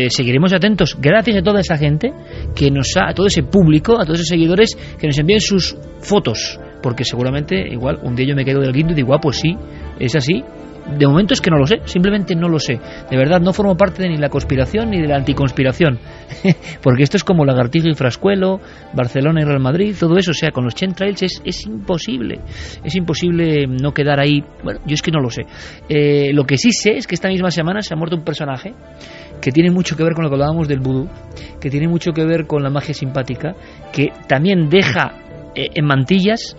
seguiremos atentos. Gracias a toda esa gente a todo ese público, a todos esos seguidores que nos envíen sus fotos, porque seguramente igual un día yo me quedo del guindo y digo, pues sí, es así. De momento es que no lo sé, simplemente no lo sé. De verdad, no formo parte de ni la conspiración ni de la anticonspiración. Porque esto es como Lagartijo y Frascuelo, Barcelona y Real Madrid, todo eso. O sea, con los chemtrails es imposible. Es imposible no quedar ahí. Bueno, yo es que no lo sé. Lo que sí sé es que esta misma semana se ha muerto un personaje que tiene mucho que ver con lo que hablábamos del vudú, que tiene mucho que ver con la magia simpática, que también deja en mantillas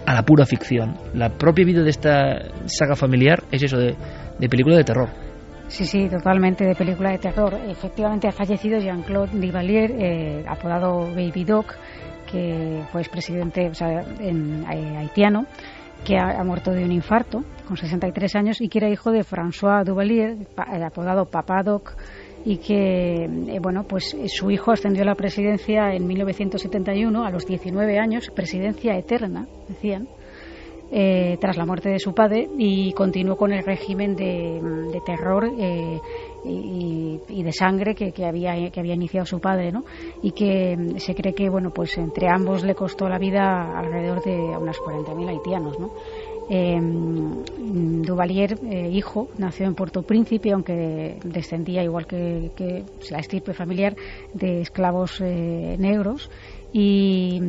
a la pura ficción. La propia vida de esta saga familiar es eso, de película de terror. Sí, totalmente de película de terror. Efectivamente ha fallecido Jean-Claude Duvalier, apodado Baby Doc, que fue expresidente haitiano, que ha muerto de un infarto con 63 años y que era hijo de François Duvalier, apodado Papa Doc, y que pues su hijo ascendió a la presidencia en 1971 a los 19 años, presidencia eterna, decían, tras la muerte de su padre, y continuó con el régimen de terror y de sangre que había iniciado su padre, ¿no? Y que se cree que pues entre ambos le costó la vida alrededor de unos 40.000 haitianos, ¿no? Duvalier, hijo, nació en Puerto Príncipe, aunque descendía, igual que la estirpe familiar, de esclavos negros. Y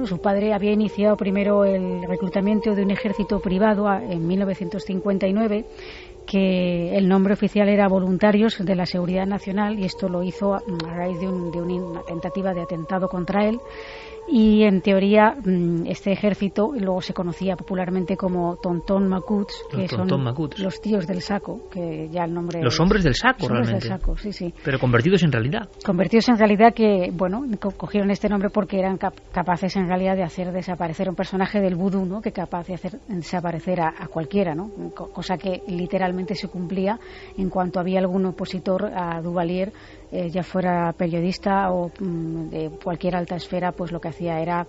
su padre había iniciado primero el reclutamiento de un ejército privado en 1959, que el nombre oficial era Voluntarios de la Seguridad Nacional, y esto lo hizo a raíz de una tentativa de atentado contra él. Y en teoría este ejército luego se conocía popularmente como Tonton Macuts, que son los tíos del saco, que ya el nombre... Los hombres del saco, realmente. Del saco, sí. Pero convertidos en realidad. Convertidos en realidad, que cogieron este nombre porque eran capaces en realidad de hacer desaparecer un personaje del vudú, ¿no? Que capaz de hacer desaparecer a cualquiera, ¿no? Cosa que literalmente se cumplía en cuanto había algún opositor a Duvalier, ya fuera periodista o de cualquier alta esfera, pues lo que hacía era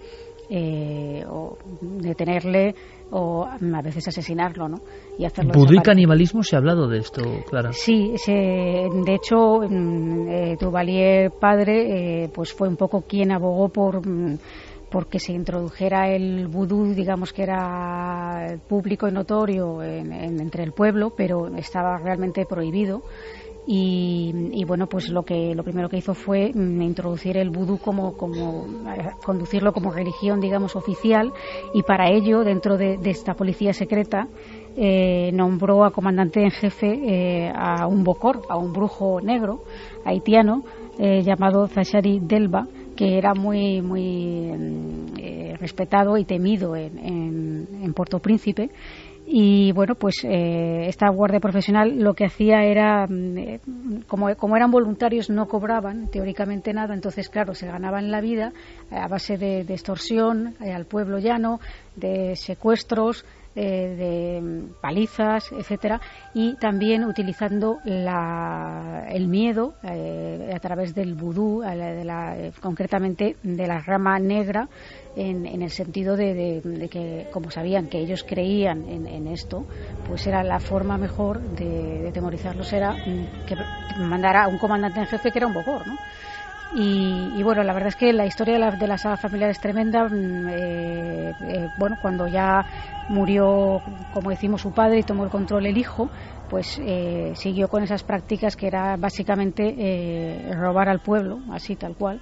o detenerle o a veces asesinarlo, ¿no? Y hacerlo ¿Vudú y canibalismo se ha hablado de esto, Clara? Sí, de hecho Duvalier padre pues fue un poco quien abogó porque se introdujera el vudú, digamos que era público y notorio entre el pueblo, pero estaba realmente prohibido. Y pues lo primero que hizo fue introducir el vudú como conducirlo como religión, digamos, oficial, y para ello, dentro de esta policía secreta, nombró a comandante en jefe a un bokor, a un brujo negro haitiano llamado Zachary Delba, que era muy respetado y temido en Puerto Príncipe. Y pues esta guardia profesional lo que hacía era, como eran voluntarios, no cobraban teóricamente nada, entonces claro, se ganaban la vida a base de extorsión al pueblo llano, de secuestros, de palizas, etcétera, y también utilizando el miedo a través del vudú, concretamente de la rama negra, en el sentido de que, como sabían que ellos creían en esto, pues era la forma mejor de temorizarlos, era que mandara a un comandante en jefe que era un bokor, ¿no? Y la verdad es que la historia de la saga familiar es tremenda. Cuando ya murió, como decimos, su padre y tomó el control el hijo, pues siguió con esas prácticas que era básicamente robar al pueblo, así tal cual,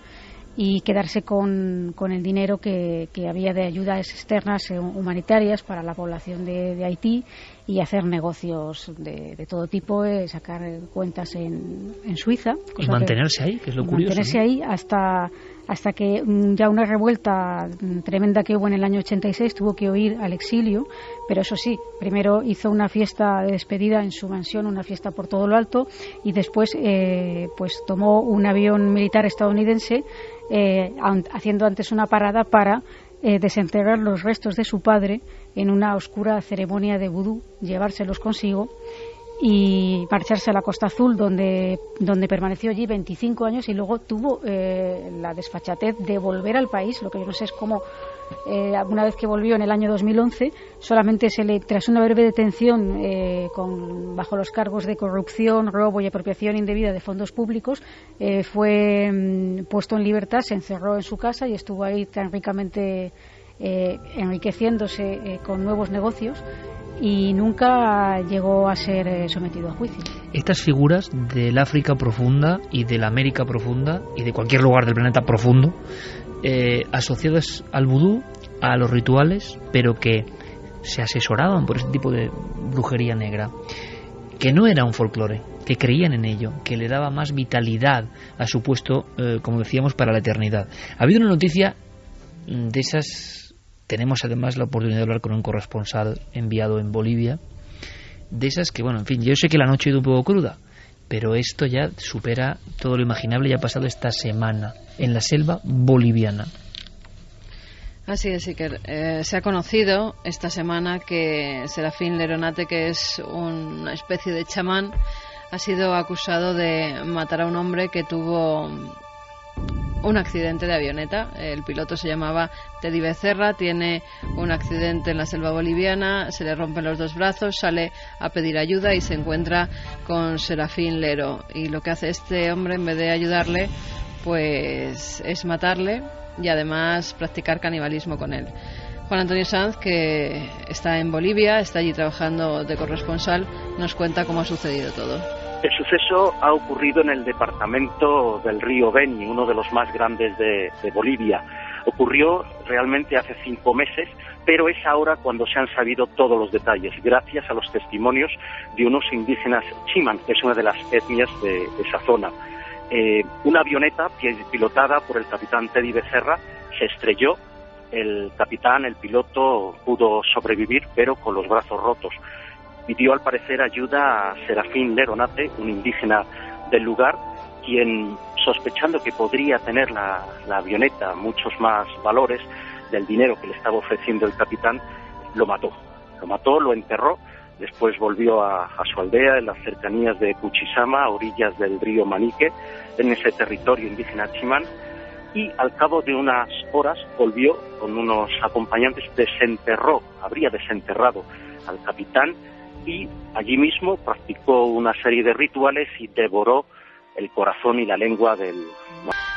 y quedarse con el dinero que había de ayudas externas humanitarias para la población de Haití, y hacer negocios de todo tipo, sacar cuentas en Suiza. Y mantenerse ahí, que es lo curioso. Mantenerse ahí hasta que ya una revuelta tremenda que hubo en el año 86 tuvo que huir al exilio, pero eso sí, primero hizo una fiesta de despedida en su mansión, una fiesta por todo lo alto, y después pues tomó un avión militar estadounidense, haciendo antes una parada para desenterrar los restos de su padre en una oscura ceremonia de vudú, llevárselos consigo, y marcharse a la Costa Azul, donde permaneció allí 25 años y luego tuvo la desfachatez de volver al país. Lo que yo no sé es cómo, una vez que volvió en el año 2011, solamente tras una breve detención bajo los cargos de corrupción, robo y apropiación indebida de fondos públicos, fue puesto en libertad, se encerró en su casa y estuvo ahí tan ricamente enriqueciéndose con nuevos negocios, y nunca llegó a ser sometido a juicio. Estas figuras del África profunda y de la América profunda y de cualquier lugar del planeta profundo, asociadas al vudú, a los rituales, pero que se asesoraban por este tipo de brujería negra, que no era un folclore, que creían en ello, que le daba más vitalidad a su puesto, como decíamos, para la eternidad. Ha habido una noticia de esas. Tenemos además la oportunidad de hablar con un corresponsal enviado en Bolivia, de esas que, bueno, en fin, yo sé que la noche ha ido un poco cruda, pero esto ya supera todo lo imaginable y ha pasado esta semana en la selva boliviana. Así es, Iker. Se ha conocido esta semana que Serafín Leronate, que es una especie de chamán, ha sido acusado de matar a un hombre que tuvo un accidente de avioneta. El piloto se llamaba Teddy Becerra, tiene un accidente en la selva boliviana, se le rompen los dos brazos, sale a pedir ayuda y se encuentra con Serafín Lero. Y lo que hace este hombre, en vez de ayudarle, pues es matarle y además practicar canibalismo con él. Juan Antonio Sanz, que está en Bolivia, está allí trabajando de corresponsal, nos cuenta cómo ha sucedido todo. El suceso ha ocurrido en el departamento del río Beni, uno de los más grandes de Bolivia. Ocurrió realmente hace 5 meses, pero es ahora cuando se han sabido todos los detalles, gracias a los testimonios de unos indígenas Chiman, que es una de las etnias de esa zona. Una avioneta pilotada por el capitán Teddy Becerra se estrelló. El capitán, el piloto, pudo sobrevivir, pero con los brazos rotos. Pidió al parecer ayuda a Serafín Leronate, un indígena del lugar, quien, sospechando que podría tener la avioneta muchos más valores del dinero que le estaba ofreciendo el capitán, lo mató. Lo enterró, después volvió a su aldea en las cercanías de Puchisama, a orillas del río Manique, en ese territorio indígena Chimán, y al cabo de unas horas volvió con unos acompañantes, habría desenterrado al capitán, y allí mismo practicó una serie de rituales y devoró el corazón y la lengua del...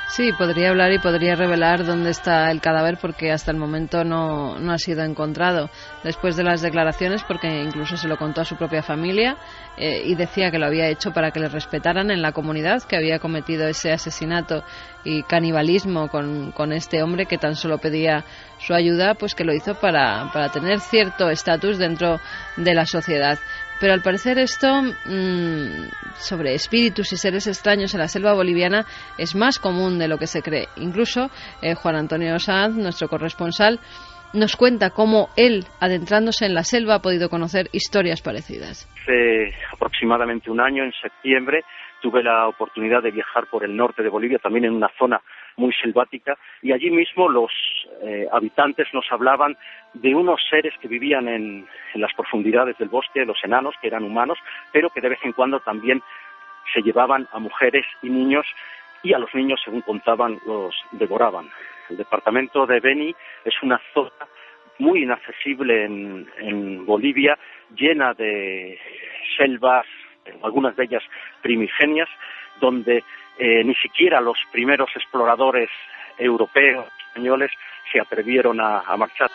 Sí, podría hablar y podría revelar dónde está el cadáver, porque hasta el momento no ha sido encontrado. Después de las declaraciones, porque incluso se lo contó a su propia familia, y decía que lo había hecho para que le respetaran en la comunidad, que había cometido ese asesinato y canibalismo con este hombre que tan solo pedía su ayuda, pues que lo hizo para tener cierto estatus dentro de la sociedad. Pero al parecer esto sobre espíritus y seres extraños en la selva boliviana es más común de lo que se cree. Incluso Juan Antonio Sanz, nuestro corresponsal, nos cuenta cómo él, adentrándose en la selva, ha podido conocer historias parecidas. Hace aproximadamente un año, en septiembre, tuve la oportunidad de viajar por el norte de Bolivia, también en una zona muy selvática, y allí mismo los habitantes nos hablaban de unos seres que vivían en las profundidades del bosque, los enanos, que eran humanos, pero que de vez en cuando también se llevaban a mujeres y niños, y a los niños, según contaban, los devoraban. El departamento de Beni es una zona muy inaccesible en Bolivia, llena de selvas, algunas de ellas primigenias, donde ni siquiera los primeros exploradores europeos, españoles, se atrevieron a marchar.